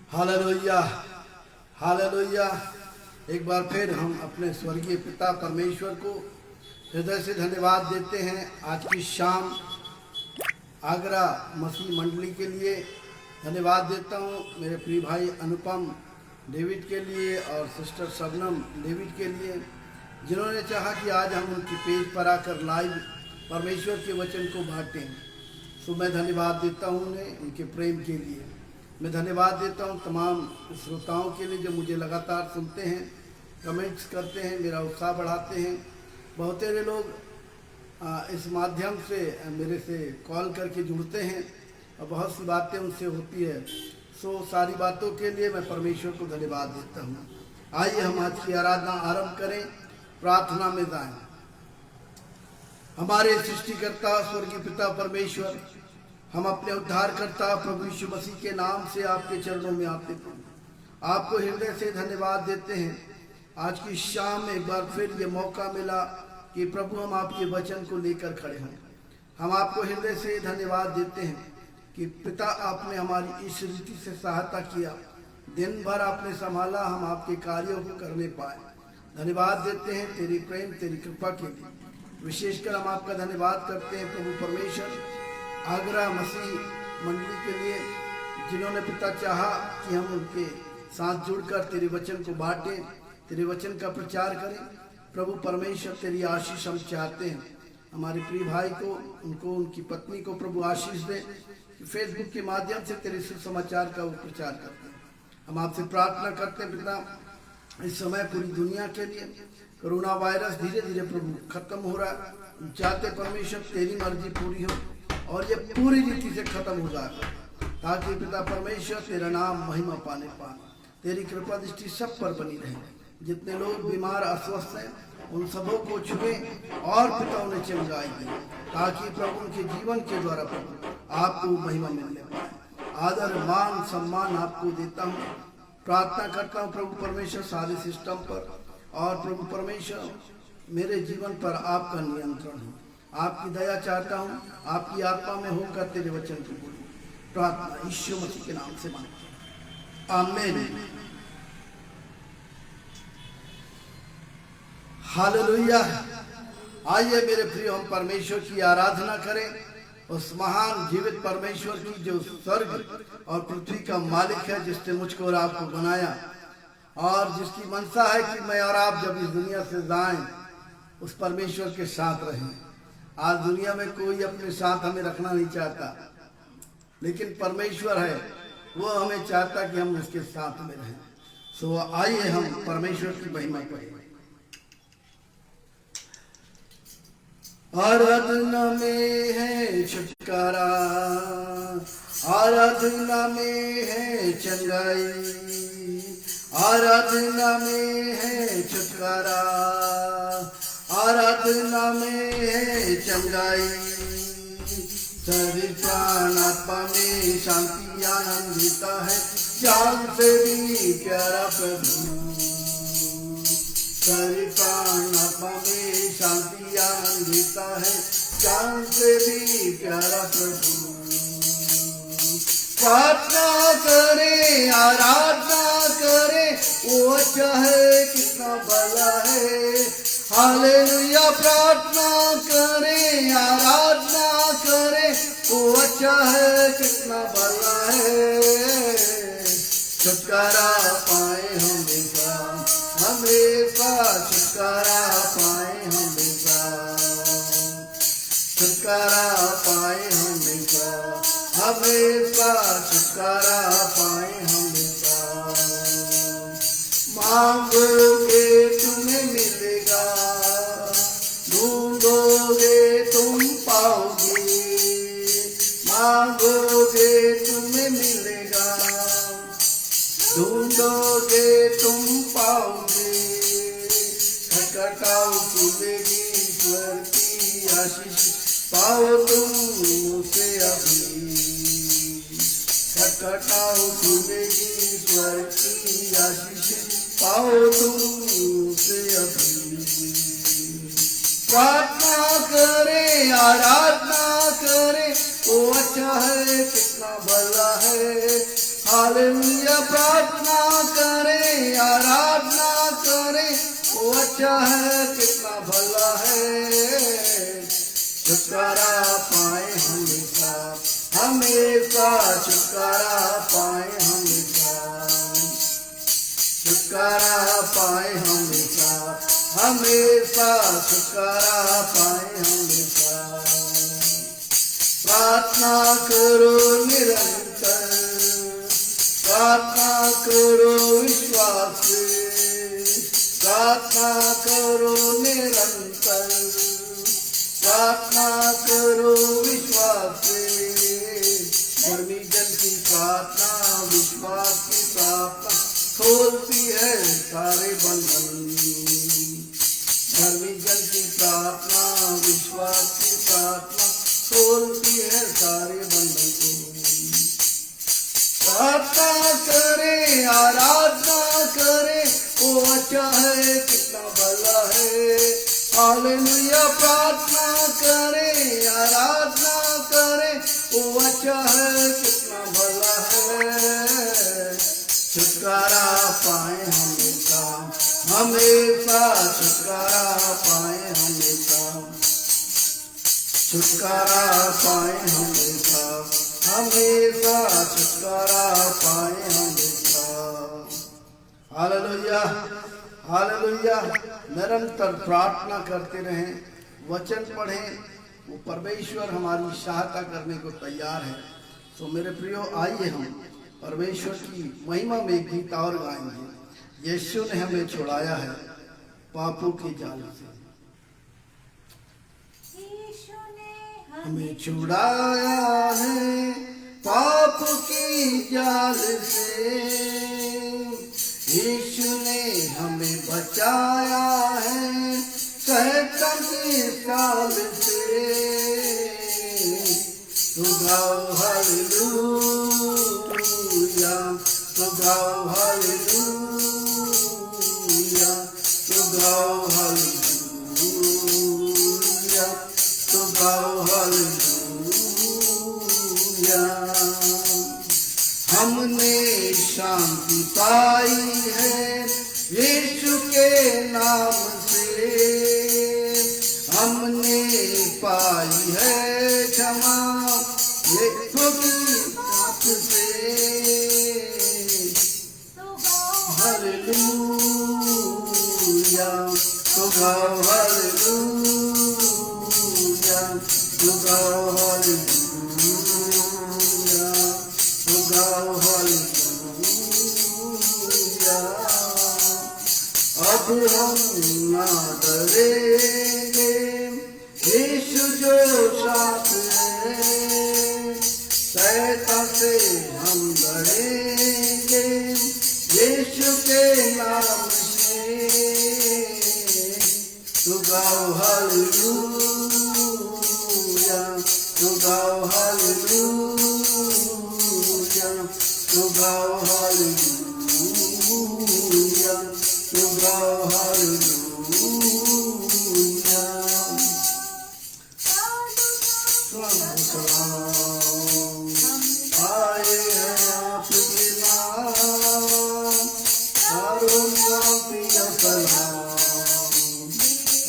Hallelujah, hallelujah. एक बार फिर हम अपने स्वर्गीय पिता परमेश्वर को हृदय से धन्यवाद देते हैं। आज की शाम आगरा मसीह मंडली के लिए धन्यवाद देता हूँ, मेरे प्रिय भाई अनुपम डेविड के लिए और सिस्टर शबनम डेविड के लिए, जिन्होंने चाहा कि आज हम उनकी पेज पर आकर लाइव परमेश्वर के वचन को बांटें। तो मैं धन्यवाद देता हूँ उन्हें, उनके प्रेम के लिए। मैं धन्यवाद देता हूँ तमाम श्रोताओं के लिए जो मुझे लगातार सुनते हैं, कमेंट्स करते हैं, मेरा उत्साह बढ़ाते हैं। बहुत सारे लोग इस माध्यम से मेरे से कॉल करके जुड़ते हैं और बहुत सी बातें उनसे होती है। सो सारी बातों के लिए मैं परमेश्वर को धन्यवाद देता हूँ। आइए हम आज की आराधना आरंभ करें, प्रार्थना में जाएं। हमारे सृष्टिकर्ता स्वर्गीय पिता परमेश्वर, हम अपने उद्धारकर्ता प्रभु यीशु मसीह के नाम से आपके चरणों में आते हैं। आपको हृदय से धन्यवाद देते हैं। आज की शाम में एक बार फिर ये मौका मिला कि प्रभु हम आपके वचन को लेकर खड़े हों। हम आपको हृदय से धन्यवाद देते हैं कि पिता आपने हमारी इस रीति से सहायता किया, दिन भर आपने संभाला, हम आपके कार्यों को करने पाए। धन्यवाद देते हैं तेरी प्रेम तेरी कृपा के लिए। विशेषकर हम आपका धन्यवाद करते हैं प्रभु परमेश्वर आगरा मसीह मंडली के लिए, जिन्होंने पिता चाहा कि हम उनके साथ जुड़कर तेरे वचन को बांटें, तेरे वचन का प्रचार करें। प्रभु परमेश्वर तेरी आशीष हम चाहते हैं। हमारे प्रिय भाई को, उनको, उनकी पत्नी को प्रभु आशीष दे कि फेसबुक के माध्यम से तेरे सुसमाचार का वो प्रचार करते हैं। हम आपसे प्रार्थना करते हैं पिता, इस समय पूरी दुनिया के लिए कोरोना वायरस धीरे धीरे प्रभु खत्म हो रहा है। चाहते परमेश्वर तेरी मर्जी पूरी हो और ये पूरी रीति से खत्म हो जाए, ताकि पिता परमेश्वर तेरा नाम महिमा पाने पाए। तेरी कृपा दृष्टि सब पर बनी रहे। जितने लोग बीमार अस्वस्थ हैं उन सबों को छुए और पिता उन्हें चंगाई दे, ताकि प्रभु उनके जीवन के द्वारा प्रभु आपको महिमा मिलने पाए। आदर मान सम्मान आपको देता हूँ। प्रार्थना करता हूँ प्रभु परमेश्वर सारे सिस्टम पर, और प्रभु परमेश्वर मेरे जीवन पर आपका नियंत्रण हो। आपकी दया चाहता हूँ, आपकी आत्मा में होकर तेरे वचन को बोलूं। प्रार्थना यीशु मसीह के नाम से मांगता हूं, आमीन। हालेलुया। आइए मेरे प्रिय, हम परमेश्वर की आराधना करें, उस महान जीवित परमेश्वर की जो स्वर्ग और पृथ्वी का मालिक है, जिसने मुझको और आपको बनाया और जिसकी मनसा है कि मैं और आप जब इस दुनिया से जाएं उस परमेश्वर के साथ रहें। आज दुनिया में कोई अपने साथ हमें रखना नहीं चाहता, लेकिन परमेश्वर है, वो हमें चाहता कि हम उसके साथ में रहें। सो आइए हम परमेश्वर की महिमा करें। आराधना में है छुटकारा, आराधना में है चंगाई, आराधना में है छुटकारा, आराधना में है चंगाई। शरीर प्राण आत्मा में शांति आनंद देता है, जान से भी प्यारा प्रभु। शरीर प्राण आत्मा में शांति आनंद देता है, जान से भी प्यारा प्रभु। प्रार्थना करे आराधना करे, वो अच्छा है कितना भला है। हालेलुया। प्रार्थना करे आराधना करे, वो अच्छा है कितना भला है। छुटकारा पाए हमेशा हमेशा, छुटकारा पाए हमेशा, छुटकारा पाए हमेशा हमेशा, छुटकारा पाए हमेशा। मांगोगे तुम्हें मिलेगा, ढूंढोगे तुम पाओगे। मांगोगे तुम्हें मिलेगा, ढूंढोगे तुम पाओगे। खटखटाओ खुलेगी ईश्वर की आशीष, पाओ तुम उसे अभी। खटखटाओ खुलेगी ईश्वर की आशीष, पाओ तुम उसे अभी। प्रार्थना करे आराधना करे, वो अच्छा है कितना भला है। हालेलुया। प्रार्थना करें, आराधना करें, वो अच्छा है, कितना भला है। छुटकारा पाए हमेशा, हमेशा छुटकारा पाए हमेशा, छुटकारा पाए हमेशा, हमेशा छुटकारा पाए हमेशा। प्रार्थना करो निरंतर, प्रार्थना करो विश्वास से, प्रार्थना करो निरंतर, प्रार्थना करो विश्वास से। धर्मी जन की प्रार्थना, विश्वास की प्रार्थना खोलती है सारे बंधन। धर्मी जन की प्रार्थना, विश्वास की प्रार्थना खोलती है सारे बंधन को। प्रार्थना करें, आराधना करें, वो अच्छा है, कितना भला है। हालेलुया। प्रार्थना करें, आराधना करें, वो अच्छा है, कितना भला है। छुटकारा पाए हमेशा, हमेशा छुटकारा पाए हमेशा, छुटकारा पाए हमेशा, हमेशा छुटकारा पाए हमेशा। Hallelujah, hallelujah. निरंतर प्रार्थना करते रहें, वचन पढ़ें, वो परमेश्वर हमारी सहायता करने को तैयार है। तो मेरे प्रियो, आइए हम परमेश्वर की महिमा में गीत और गाएंगे। यीशु ने हमें छुड़ाया है पापों के जाल से, हमें छुड़ाया है पाप की जाल से। यीशु ने हमें बचाया है शैतान की चाल से। तो गाओ हालेलुया, तो गाओ हालेलुया, तो गाओ हालेलुया, तो गाओ हालेलुया। हमने शांति पाई है यीशु के नाम से, हमने पाई है क्षमा यीशु की नाम से। हालेलुया, तो गाओ हालेलुया, तो गाओ हालेलुया, तो गाओ हालेलुया। अब हम ना डरेंगे, यीशु जो साथ है। शैतान से हम लड़ेंगे यीशु के नाम से। तो गाओ हालेलुया, तो गाओ हालेलुया, तो गाओ हालेलुया, तो गाओ हालेलुया। आए हैं आपके नाम, चारों प्रिय सलाम,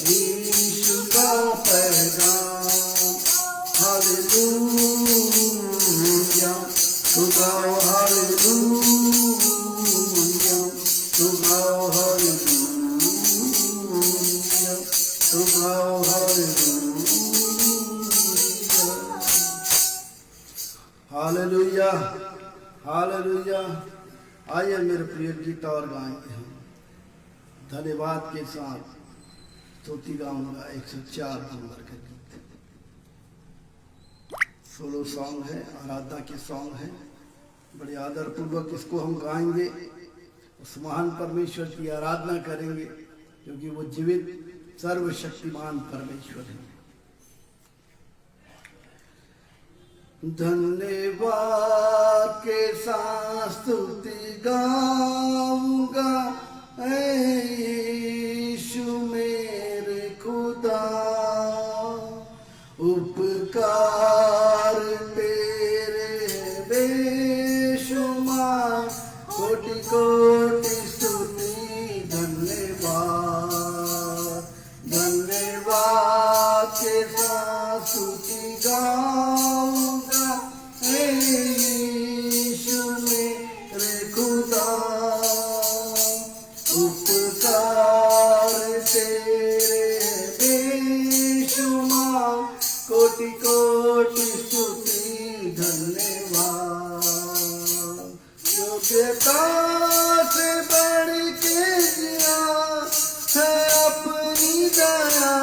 यीशु का पैगाम। हालेलुया, तो गाओ हालेलुया, तो गाओ हालेलुया, तो गाओ हालेलुया। Hallelujah, hallelujah. आइए मेरे प्रिय गीत और गाएंगे हम धन्यवाद के साथ। स्तुति गाऊंगा 104 नंबर का गीत, सोलो सॉन्ग है, आराधना के सॉन्ग है। बड़े आदर पूर्वक इसको हम गाएंगे, उस महान परमेश्वर की आराधना करेंगे, क्योंकि वो जीवित सर्वशक्तिमान परमेश्वर है। धन्यवाद के साथ स्तुति गाऊंगा, यीशु मेरे खुदा। उपकार तेरे बेशुमार योग्यता से बढ़ के जिया है अपनी दया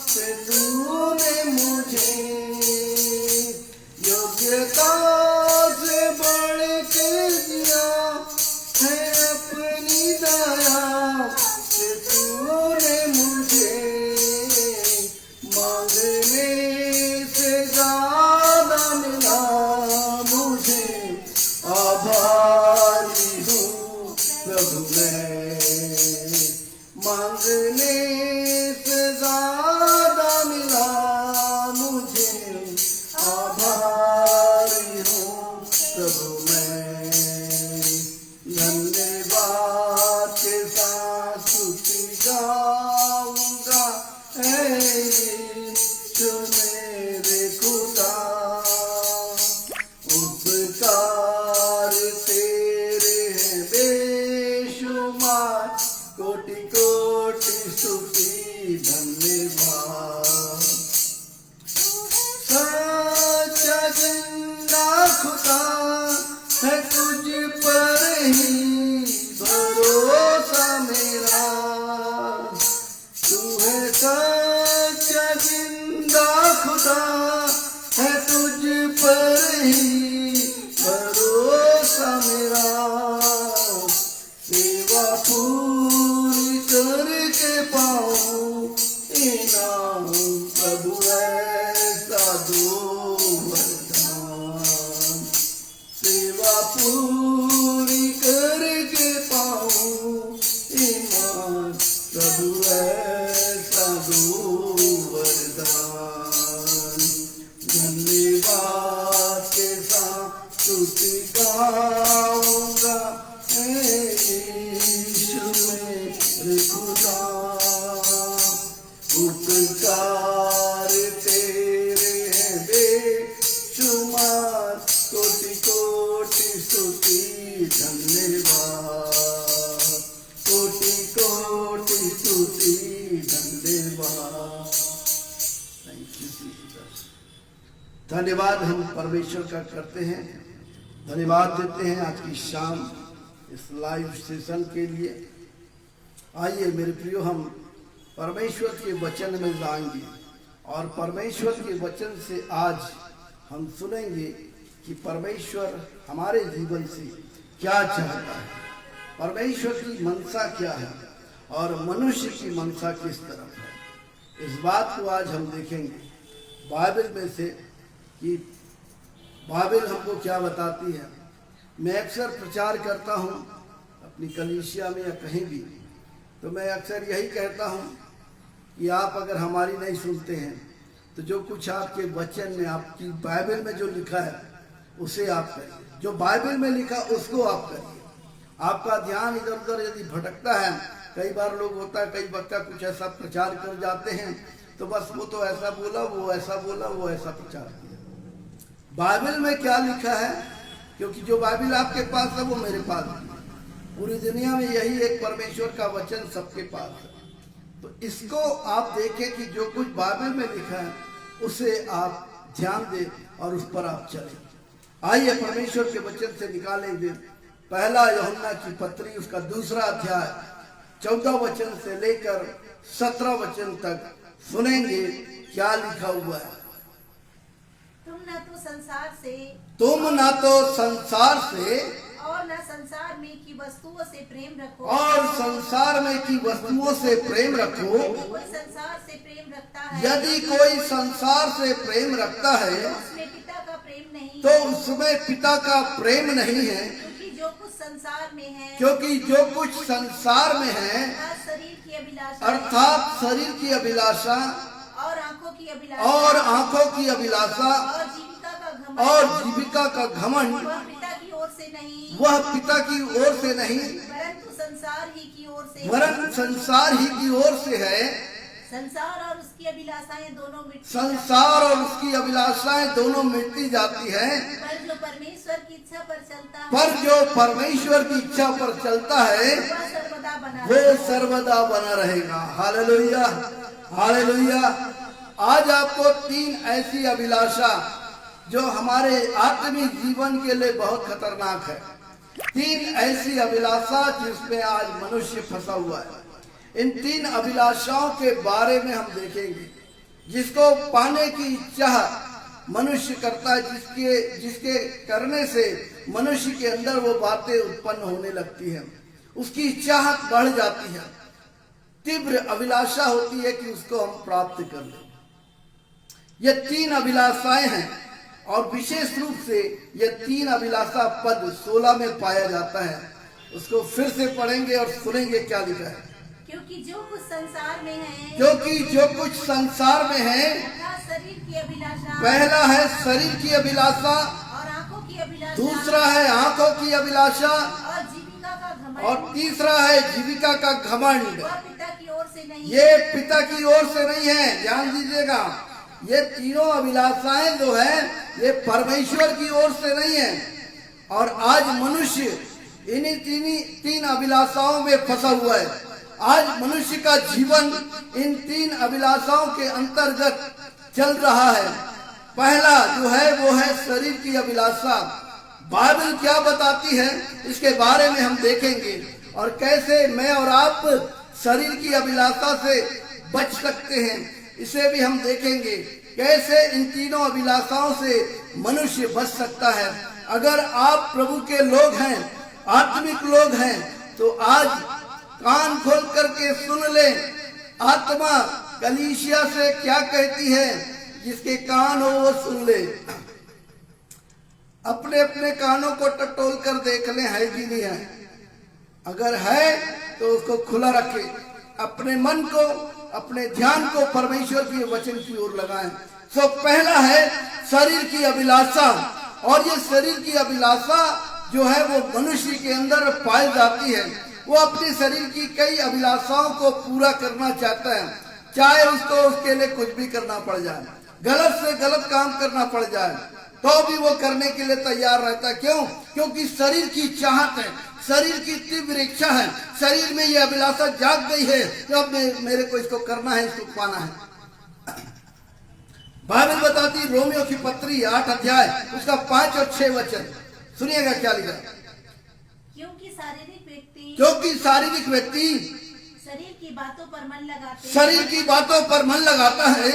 से तूने मुझे, योग्यता से बढ़ के जिया है अपनी दया से तूने मुझे, मांगने से ज्यादा मिला मुझे, आभारी हूँ प्रभु मैं, मांगने से ज्यादा मिला मुझे, आभारी हूँ प्रभु मैं, धन्यवाद के साथ स्तुति गाऊंगा यीशु मेरे खुदा, उपकार तेरे हैं बेशुमार, कोटि कोटि स्तुति धन्यवाद, सच्चा जिंदा खुदा है तुझ पर ही भरोसा मेरा, तू है सच्चा जिंदा खुदा है तुझ पर ही भरोसा मेरा, सेवा पूरी करके पाऊं इनाम प्रभु ऐसा दो वरदान, सेवा पूरी करके पाऊं इनाम प्रभु ऐसा दो वरदान, धन्यवाद के साथ स्तुति गाऊंगा यीशु मेरे खुदा, उपकार तेरे हैं बेशुमार, कोटि कोटि स्तुति धन्यवाद, कोटि कोटि स्तुति धन्यवाद। Thank you Jesus. धन्यवाद हम परमेश्वर का करते हैं, धन्यवाद देते हैं आज की शाम इस लाइव सेशन के लिए। आइए मेरे प्रियो, हम परमेश्वर के वचन में जाएंगे और परमेश्वर के वचन से आज हम सुनेंगे कि परमेश्वर हमारे जीवन से क्या चाहता है, परमेश्वर की मनसा क्या है और मनुष्य की मनसा किस तरफ है। इस बात को आज हम देखेंगे बाइबल में से कि बाइबल हमको क्या बताती है। मैं अक्सर प्रचार करता हूँ अपनी कलीसिया में या कहीं भी, तो मैं अक्सर यही कहता हूँ कि आप अगर हमारी नहीं सुनते हैं तो जो कुछ आपके वचन में, आपकी बाइबल में जो लिखा है उसे आप करिए, जो बाइबल में लिखा उसको आप करिए। आपका ध्यान इधर उधर यदि भटकता है, कई बार लोग होता है, कई वक्ता कुछ ऐसा प्रचार कर जाते हैं तो बस वो तो ऐसा बोला, वो ऐसा बोला, वो ऐसा प्रचार किया। बाइबल में क्या लिखा है, क्योंकि जो बाइबल आपके पास है वो मेरे पास है, पूरी दुनिया में यही एक परमेश्वर का वचन सबके पास है। तो इसको आप देखें कि जो कुछ बाइबल में लिखा है उसे आप ध्यान दें और उस पर आप चलें। आइए परमेश्वर के वचन से निकालेंगे पहला यूहन्ना की पत्री, उसका 2 अध्याय 14 वचन से लेकर 17 वचन तक सुनेंगे क्या लिखा हुआ है। तुम न तो संसार से और न संसार में की वस्तुओं से प्रेम रखो, और संसार में की वस्तुओं से प्रेम रखो। कोई संसार से प्रेम रखता है, यदि कोई संसार से प्रेम रखता है उसमें पिता का प्रेम नहीं, तो उसमें पिता का प्रेम नहीं है, क्योंकि जो कुछ संसार में है, क्योंकि जो कुछ संसार में है शरीर की अभिलाषा, अर्थात शरीर की अभिलाषा और आंखों की अभिलाषा, और आंखों की अभिलाषा और जीविका का घमंड, और जीविका का घमंड, वह पिता की ओर से नहीं, वह पिता की ओर से नहीं परंतु संसार ही की ओर से, वरन संसार ही की ओर से है। संसार और उसकी अभिलाषाएं दोनों मिटती संसार और उसकी अभिलाषाएं दोनों मिटती जाती हैं, पर जो परमेश्वर की इच्छा पर चलता है, पर जो परमेश्वर की इच्छा पर चलता है वह सर्वदा बना वो सर्वदा बना रहेगा। Hallelujah, hallelujah. आज आपको 3 ऐसी अभिलाषा जो हमारे आत्मिक जीवन के लिए बहुत खतरनाक है, तीन ऐसी अभिलाषा जिसमें आज मनुष्य फंसा हुआ है। इन तीन अभिलाषाओं के बारे में हम देखेंगे, जिसको पाने की चाह मनुष्य करता है, जिसके करने से मनुष्य के अंदर वो बातें उत्पन्न होने लगती हैं, उसकी चाहत बढ़ जाती है, तीव्र अभिलाषा होती है कि उसको हम प्राप्त कर लें। ये तीन अभिलाषाएं हैं और विशेष रूप से ये तीन अभिलाषा पद 16 में पाया जाता है। उसको फिर से पढ़ेंगे और सुनेंगे क्या लिखा है। क्योंकि जो कुछ संसार में है, क्योंकि जो कुछ संसार में है, शरीर की अभिलाषा, पहला है शरीर की अभिलाषा, और आंखों की अभिलाषा, दूसरा है आंखों की अभिलाषा, और जीविका का घमंड, और तीसरा है जीविका का घमंड। वह पिता की ओर से नहीं, ये पिता की ओर से नहीं है, ध्यान दीजिएगा। ये तीनों अभिलाषाएं जो है ये परमेश्वर की ओर से नहीं है। और आज मनुष्य इन्हीं तीन अभिलाषाओं में फंसा हुआ है। आज मनुष्य का जीवन इन तीन अभिलाषाओं के अंतर्गत चल रहा है। पहला जो है वो है शरीर की अभिलाषा। बाइबल क्या बताती है इसके बारे में हम देखेंगे, और कैसे मैं और आप शरीर की अभिलाषा से बच सकते हैं इसे भी हम देखेंगे। कैसे इन तीनों अभिलाषाओं से मनुष्य बच सकता है। अगर आप प्रभु के लोग हैं, आत्मिक लोग हैं, तो आज कान खोल करके सुन ले, आत्मा कलीसिया से क्या कहती है। जिसके कान हो वो सुन ले। अपने अपने कानों को टटोल कर देख ले है कि नहीं है। अगर है तो उसको खुला रखे, अपने मन को, अपने ध्यान को परमेश्वर के वचन की ओर लगाएं। सो पहला है शरीर की अभिलाषा, और ये शरीर की अभिलाषा जो है वो मनुष्य के अंदर पाई जाती है। वो अपने शरीर की कई अभिलाषाओं को पूरा करना चाहता है, चाहे उसको उसके लिए कुछ भी करना पड़ जाए, गलत से गलत काम करना पड़ जाए, तो भी वो करने के लिए तैयार रहता है। क्यों? क्योंकि शरीर की चाहत है, शरीर की तीव्र इच्छा है, शरीर में ये अभिलाषा जाग गई है कि अब मेरे को इसको करना है, इसको पाना है। बाइबल बताती रोमियो की पत्री 8 अध्याय उसका 5 और 6 वचन सुनिएगा क्या लिखा। क्योंकि शारीरिक व्यक्ति शरीर की बातों पर मन लगाते, शरीर की बातों पर मन लगाता है,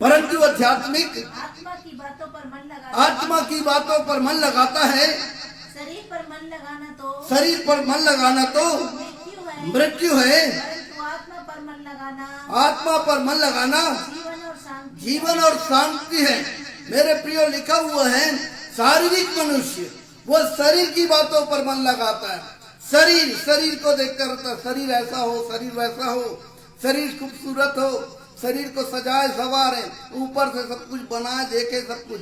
परंतु आध्यात्मिक आत्मा की बातों पर मन लगाता है। शरीर पर मन लगाना तो मृत्यु है, परंतु आत्मा पर मन लगाना जीवन और शांति है। मेरे प्रियो, लिखा हुआ है शारीरिक मनुष्य वो शरीर की बातों पर मन लगाता है। शरीर को देखकर रहता है, शरीर ऐसा हो, शरीर वैसा हो, शरीर खूबसूरत हो, शरीर को सजाए संवारे, ऊपर से सब कुछ बनाए, देखे सब कुछ।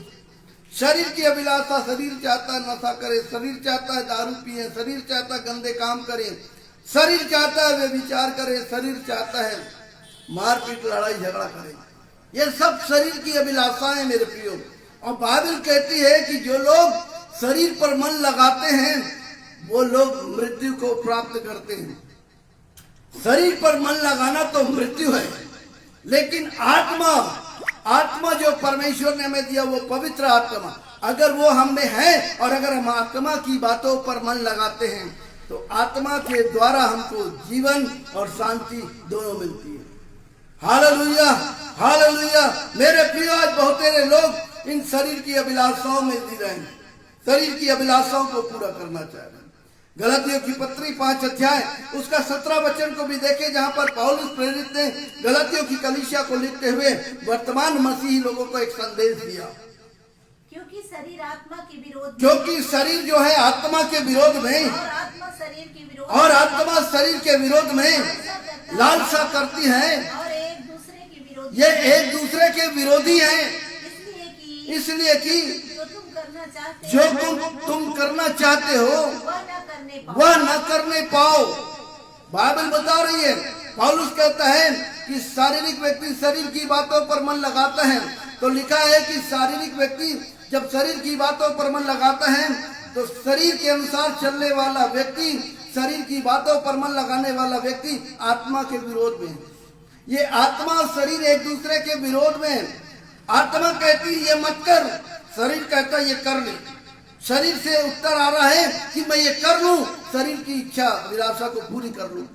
शरीर की अभिलाषा, शरीर चाहता है नशा करे, शरीर चाहता है दारू पिए, शरीर चाहता है गंदे काम करे, शरीर चाहता है वे विचार करे, शरीर चाहता है मारपीट लड़ाई झगड़ा करे। ये सब शरीर की अभिलाषाएं मेरे प्रियो। और बाइबल कहती है कि जो लोग शरीर पर मन लगाते हैं वो लोग मृत्यु को प्राप्त करते हैं। शरीर पर मन लगाना तो मृत्यु है, लेकिन आत्मा जो परमेश्वर ने हमें दिया वो पवित्र आत्मा, अगर वो हम में है और अगर हम आत्मा की बातों पर मन लगाते हैं तो आत्मा के द्वारा हमको जीवन और शांति दोनों मिलती है। Hallelujah, hallelujah. मेरे प्रियो, आज बहुत सारे लोग इन शरीर की अभिलाषाओं में जी रहे हैं, शरीर की अभिलाषाओं को पूरा करना चाह रहे हैं। गलातियों की पत्री 5 अध्याय उसका 17 वचन को भी देखे, जहां पर पौलुस प्रेरित ने गलातियों की कलीसिया को लिखते हुए वर्तमान मसीही लोगों को एक संदेश दिया। क्योंकि शरीर आत्मा के विरोध में, क्योंकि शरीर जो है आत्मा के विरोध में और आत्मा शरीर के विरोध में लालसा करती है, और एक दूसरे के विरोध, ये एक दूसरे के विरोधी हैं, इसलिए कि जो तुम करना चाहते हो वह न करने पाओ। बाइबल बता रही है, पौलुस कहता है कि शारीरिक व्यक्ति शरीर की बातों पर मन लगाता है, तो लिखा है कि शारीरिक व्यक्ति जब शरीर की बातों पर मन लगाता है तो शरीर के अनुसार चलने वाला व्यक्ति, शरीर की बातों पर मन लगाने वाला व्यक्ति आत्मा के विरोध में। ये आत्मा और शरीर एक दूसरे के विरोध में। आत्मा कहती ये मत कर, शरीर कहता ये कर ले। शरीर से उत्तर आ रहा है कि मैं ये कर लूं, शरीर की इच्छा अभिलाषा को पूरी कर लूं।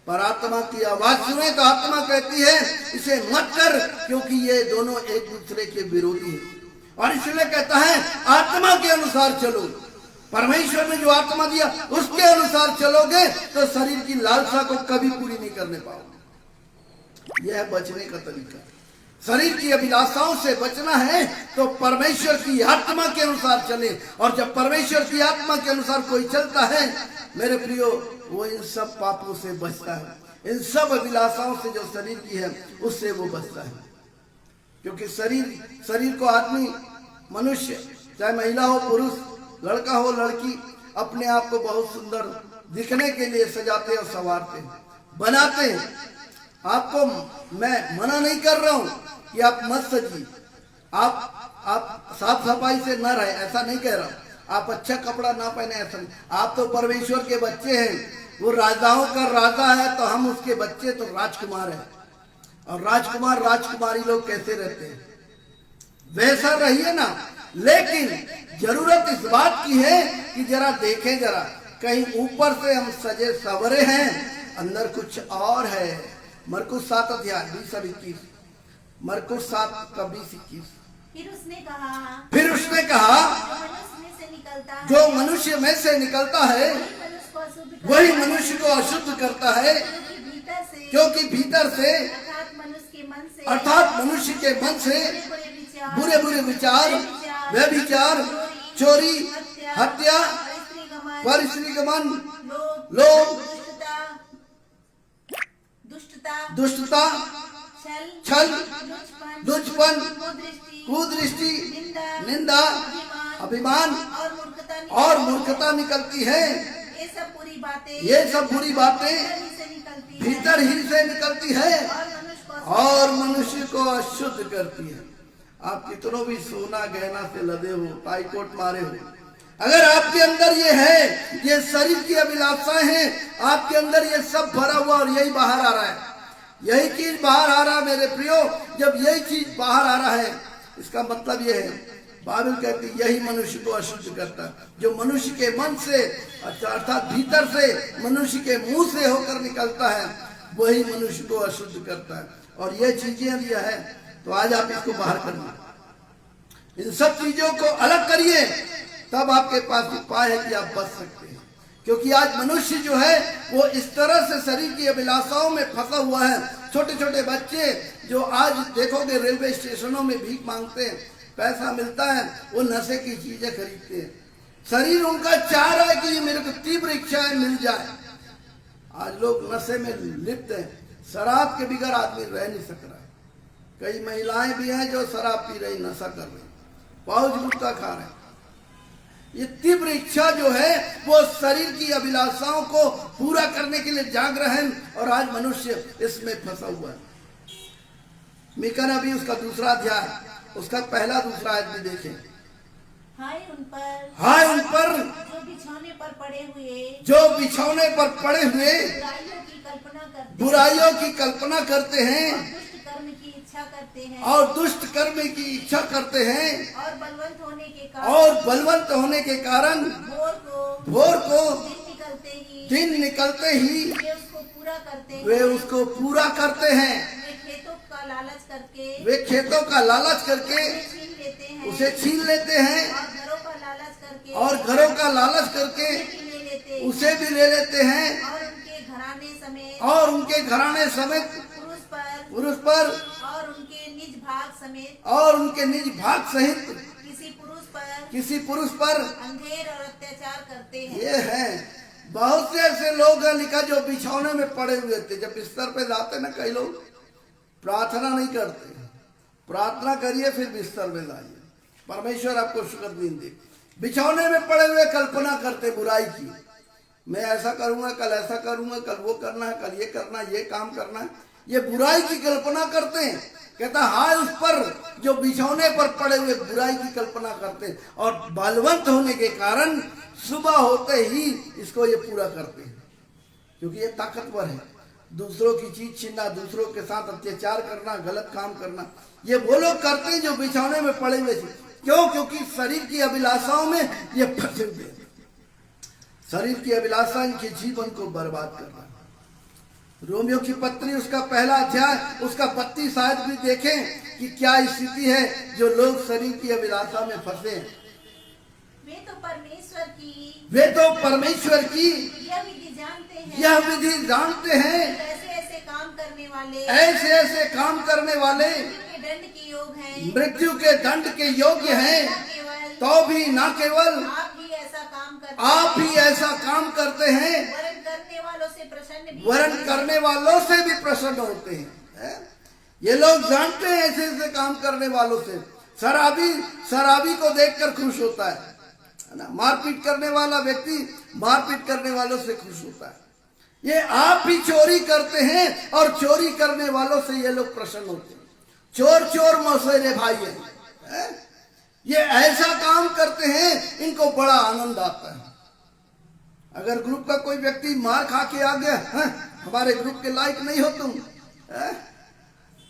पर आत्मा की आवाज सुने तो आत्मा कहती है इसे मत कर, क्योंकि ये दोनों एक दूसरे के विरोधी हैं। और इसलिए कहता है आत्मा के अनुसार चलो। परमेश्वर ने जो आत्मा दिया उसके अनुसार चलोगे तो शरीर की लालसा को कभी पूरी नहीं करने पाओगे। यह है बचने का तरीका। शरीर की अभिलाषाओं से बचना है तो परमेश्वर की आत्मा के अनुसार चले। और जब परमेश्वर की आत्मा के अनुसार कोई चलता है मेरे प्रियो, वो इन सब पापों से बचता है। इन सब अभिलाषाओं से जो शरीर की है उससे वो बचता है। क्योंकि शरीर को आदमी, मनुष्य, चाहे महिला हो पुरुष, लड़का हो लड़की, अपने आप को बहुत सुंदर दिखने के लिए सजाते और संवारते हैं, बनाते हैं। आपको मैं मना नहीं कर रहा हूं कि आप मत सजिए, आप साफ सफाई से न रहे, ऐसा नहीं कह रहा हूं। आप अच्छा कपड़ा ना पहने, ऐसा नहीं। आप तो परमेश्वर के बच्चे हैं। वो राजाओं का राजा है तो हम उसके बच्चे तो राजकुमार हैं। और राजकुमार राजकुमारी लोग कैसे रहते हैं वैसा रहिए ना। लेकिन जरूरत इस बात की है कि जरा देखें, जरा कहीं ऊपर से हम सजे सवरे हैं, अंदर कुछ और है। मरकुस 7 अध्याय 20-21, मरकुस 7 का 20-21। फिर उसने कहा जो मनुष्य में से निकलता है वही मनुष्य को अशुद्ध करता है, क्योंकि भीतर से अर्थात मनुष्य के मन से बुरे बुरे विचार, व्यभिचार, चोरी, हत्या, परस्त्रीगमन, लोभ, दुष्टता, छल, लुचपन, कुदृष्टि, निंदा, अभिमान और मूर्खता निकलती है। ये सब बुरी बातें भीतर ही से निकलती है और मनुष्य को अशुद्ध करती है। आप कितनों भी सोना गहना से लदे हो, टाईकोट मारे हो, अगर आपके अंदर ये है, ये शरीर की अभिलाषाएं हैं, आपके अंदर ये सब भरा हुआ और यही बाहर आ रहा है, यही चीज बाहर आ रहा है मेरे प्रियो। जब यही चीज बाहर आ रहा है इसका मतलब ये है, बाइबल कहती यही मनुष्य को अशुद्ध करता है। जो मनुष्य के मन से अर्थात भीतर से मनुष्य के मुंह से होकर निकलता है वही मनुष्य को अशुद्ध करता है। और ये चीजें अब यह है तो आज आप इसको बाहर करिए, इन सब चीजों को अलग करिए, तब आपके पास उपाय है कि आप बच सकते हैं। क्योंकि आज मनुष्य जो है वो इस तरह से शरीर की अभिलाषाओं में फंसा हुआ है। छोटे छोटे बच्चे जो आज देखोगे रेलवे स्टेशनों में भीख मांगते हैं, पैसा मिलता है, वो नशे की चीजें खरीदते हैं। शरीर उनका चाह रहा है कि ये मेरे को तीव्र इच्छाएं मिल जाए। आज लोग नशे में लिप्त हैं, शराब के बिगैर आदमी रह नहीं सक रहा है। कई महिलाएं भी हैं जो शराब पी रही, नशा कर रही, पाउच गुटखा खा रहे हैं। ये तीव्र इच्छा जो है वो शरीर की अभिलाषाओं को पूरा करने के लिए जाग रहे हैं और आज मनुष्य इसमें फंसा हुआ है। मीका नबी उसका 2 अध्याय उसका 1-2 आयत में देखें। हाय उन पर जो बिछौने पर पड़े हुए बुराइयों की कल्पना करते हैं और दुष्ट कर्म की इच्छा करते हैं और बलवंत होने के कारण भोर को दिन निकलते ही वे उसको पूरा करते हैं। वे खेतों का लालच करके उसे छीन लेते हैं और घरों का लालच करके उसे भी ले लेते हैं और उनके घराने समेत पुरुष पर और उनके निज भाग सहित किसी पुरुष पर अंधेर और अत्याचार करते हैं। ये है बहुत से ऐसे लोग हैं लिखा जो बिछौने में पड़े हुए थे। जब बिस्तर पे जाते ना कई लोग प्रार्थना नहीं करते, प्रार्थना करिए फिर बिस्तर में जाइए, परमेश्वर आपको शुक्र दिन दे। बिछौने में पड़े हुए कल्पना करते बुराई की, मैं ऐसा करूंगा, कल ऐसा करूंगा, कल वो करना है, कल ये करना है, ये काम करना है, ये बुराई की कल्पना करते हैं। कहता हाय उस पर जो बिछौने पर पड़े हुए बुराई की कल्पना करते हैं और बलवंत होने के कारण सुबह होते ही इसको ये पूरा करते हैं। क्योंकि ये ताकतवर है, दूसरों की चीज छीनना, दूसरों के साथ अत्याचार करना, गलत काम करना, ये वो लोग करते हैं जो बिछौने में पड़े हुए थे। क्यों? क्योंकि शरीर की अभिलाषाओं में ये फंसे हुए हैं। शरीर की अभिलाषा इनके जीवन को बर्बाद कर रहा है। रोमियो की पत्री उसका पहला अध्याय उसका 32 आयत भी देखें कि क्या स्थिति है जो लोग शरीर की अभिलाषा में फंसे हैं। वे तो परमेश्वर की यह विधि जानते हैं ऐसे ऐसे काम करने वाले मृत्यु के दंड के योग्य हैं, तो भी न केवल आप ही ऐसा काम करते हैं, वरन करने वालों से भी प्रसन्न होते हैं। ये लोग जानते हैं ऐसे ऐसे काम करने वालों से। शराबी को देखकर खुश होता है ना। मारपीट करने वाला व्यक्ति मारपीट करने वालों से खुश होता है। ये आप भी चोरी करते हैं और चोरी करने वालों से ये लोग प्रसन्न होते हैं। चोर मौसेरे भाई है। ये ऐसा काम करते हैं, इनको बड़ा आनंद आता है। अगर ग्रुप का कोई व्यक्ति मार खा के आ गया, हमारे ग्रुप के लायक नहीं हो तुम,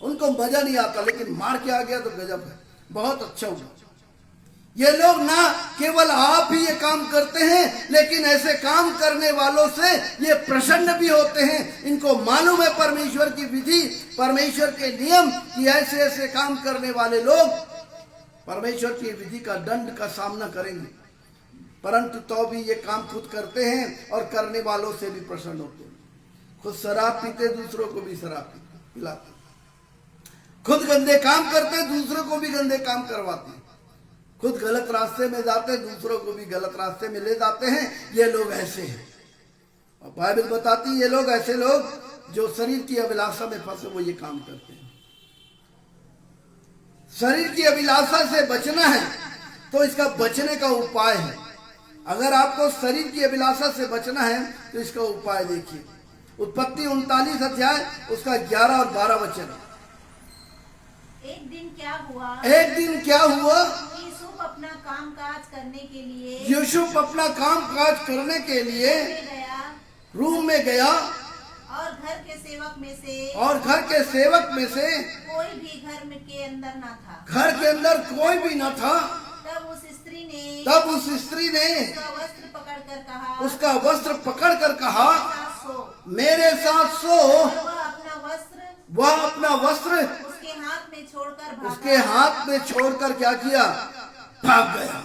उनको मजा नहीं आता, लेकिन मार के आ गया तो गजब है, बहुत अच्छा हुआ। ये लोग ना केवल आप ही ये काम करते हैं, लेकिन ऐसे काम करने वालों से ये प्रसन्न भी होते हैं। इनको मालूम है परमेश्वर की विधि, परमेश्वर के नियम, कि ऐसे ऐसे काम करने वाले लोग परमेश्वर की विधि का दंड का सामना करेंगे, परंतु तो भी ये काम खुद करते हैं और करने वालों से भी प्रसन्न होते हैं। खुद शराब पीते, दूसरों को भी शराब पिलाते, खुद गंदे काम करते, दूसरों को भी गंदे काम करवाते, खुद गलत रास्ते में जाते, दूसरों को भी गलत रास्ते में ले जाते हैं। ये लोग ऐसे हैं। और बाइबल बताती है ये लोग ऐसे लोग जो शरीर की अभिलाषा में फंसे, वो ये काम करते हैं। शरीर की अभिलाषा से बचना है तो इसका बचने का उपाय है। अगर आपको शरीर की अभिलाषा से बचना है तो इसका उपाय देखिए। उत्पत्ति 39 अध्याय उसका 11 और 12 वचन। एक दिन क्या हुआ यूसुफ अपना काम काज करने के लिए रूम में गया और घर के सेवक में से कोई भी घर के अंदर न था। तब उस स्त्री ने उसका वस्त्र पकड़कर कहा, मेरे साथ सो। वह अपना वस्त्र उसके हाथ में छोड़कर क्या किया? भाग गया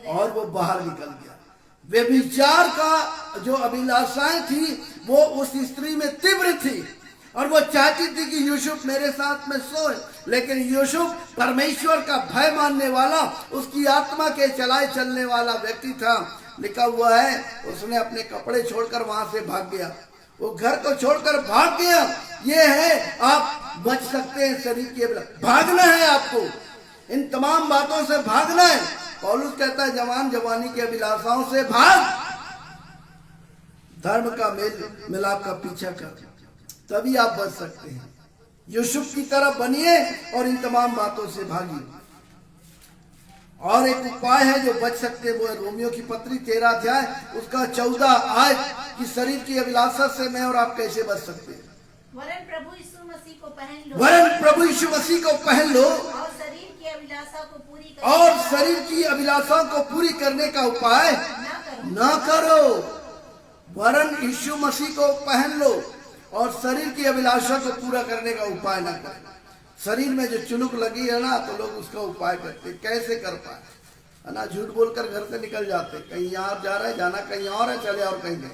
और वो बाहर निकल गया। व्यभिचार का जो अभिलाषाएं थी वो उस स्त्री में तीव्र थी और वो चाहती थी कि यूसुफ मेरे साथ में सोए, लेकिन यूसुफ परमेश्वर का भय मानने वाला, उसकी आत्मा के चलाए चलने वाला व्यक्ति था। लिखा हुआ है उसने अपने कपड़े छोड़कर वहां से भाग गया, वो घर को छोड़कर भाग गया। ये है आप बच सकते हैं शरीर की भागना है आपको, इन तमाम बातों से भागना है। पौलुस कहता है जवानी की अभिलाषाओं से भाग, धर्म का मेल मिलाप का पीछा कर, तभी आप बच सकते हैं। यूसुफ की तरह बनिए और इन तमाम बातों से भागिए। और एक उपाय है जो बच सकते हैं, वो है रोमियो की पत्री 13 अध्याय उसका 14 आयत कि शरीर की अभिलाषा से मैं और आप कैसे बच सकते हैं। वरन प्रभु यीशु मसीह को पहन लो और शरीर की अभिलाषा को पूरी करने का उपाय न करो। वरन यीशु मसीह को पहन लो और शरीर की अभिलाषा को पूरा करने का उपाय न करो। शरीर में जो चुनुक लगी है ना, तो लोग उसका उपाय करते, कैसे कर पाए है ना, झूठ बोलकर घर से निकल जाते, कहीं यहाँ जा रहा है, जाना कहीं और है, चले और कहीं नहीं।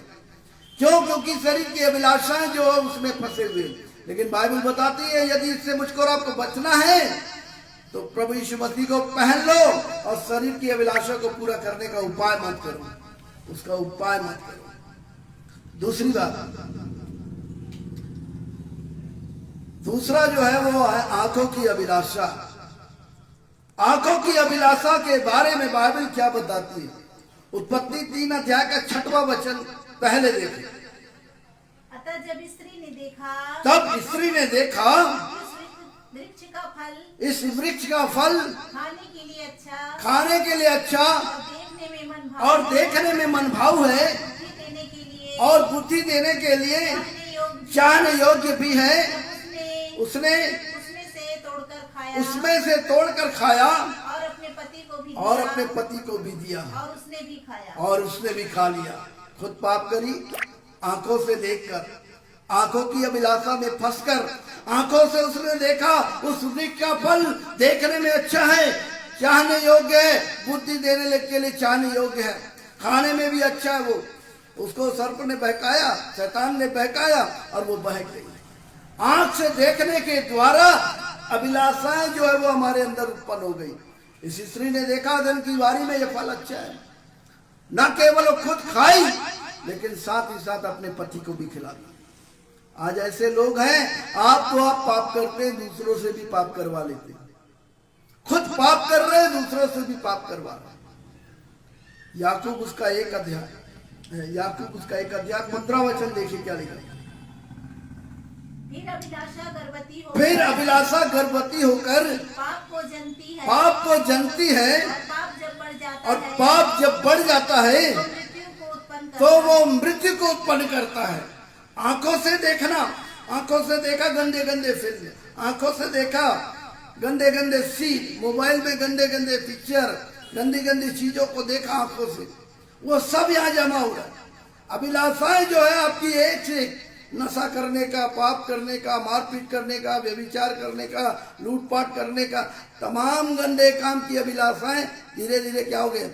क्यों? क्योंकि शरीर की अभिलाषाएं जो है उसमें फंसे हुए। लेकिन बाइबल बताती है यदि इससे मुझको और आपको बचना है तो प्रभु यीशु मसीह को पहन लो और शरीर की अभिलाषा को पूरा करने का उपाय मत करो, उसका उपाय मत करो। दूसरी बात, दूसरा जो है वो है आंखों की अभिलाषा। आंखों की अभिलाषा के बारे में बाइबल क्या बताती है? उत्पत्ति 3 अध्याय का 6वां वचन पहले देखें। अतः जब स्त्री ने देखा, तब स्त्री ने देखा इस वृक्ष का फल खाने के लिए अच्छा और देखने में मनभाव है और बुद्धि देने के लिए चाहने योग्य भी है। उसने उसमें से तोड़कर खाया और को भी और दिया अपने पति को भी दिया और उसने भी खाया। और उसने भी खा लिया। खुद पाप करी, आंखों से देखकर, आंखों की अभिलाषा में फंसकर, आंखों से उसने देखा उस वृक्ष का फल देखने में अच्छा है, चाहने योग्य है, बुद्धि देने के लिए चाहने योग्य है, खाने में भी अच्छा है। वो उसको सर्प ने बहकाया, शैतान ने बहकाया और वो बहक गई। आंख से देखने के द्वारा अभिलाषाएं जो है वो हमारे अंदर उत्पन्न हो गई। इस स्त्री ने देखा धन की वारी में ये फल अच्छा है, न केवल वो खुद खाई लेकिन साथ ही साथ अपने पति को भी खिला दिया। आज ऐसे लोग हैं, आप पाप करते हैं, दूसरों से भी पाप करवा लेते हैं, खुद पाप कर रहे हैं, दूसरों से भी पाप करवा रहे हैं। याकूब उसका 1 अध्याय, याकूब उसका 1 अध्याय 15 वचन देखिए क्या लिखा। फिर अभिलाषा गर्भवती होकर पाप को जनती है, पाप को जनती है और पाप जब बढ़ जाता है और पाप जब बढ़ जाता है तो तो वो मृत्यु को उत्पन्न करता है। आंखों से देखना, आंखों से देखा गंदे गंदे फिल्म, आंखों से देखा गंदे गंदे सीन, मोबाइल में गंदे गंदे पिक्चर, गंदी गंदी चीजों को देखा आंखों से, वो सब यहाँ जमा हुआ है। अभिलाषाएं जो है आपकी एक से एक, नशा करने का, पाप करने का, मारपीट करने का, व्यभिचार करने का, लूटपाट करने का, तमाम गंदे काम की अभिलाषाएं धीरे धीरे क्या हो गए।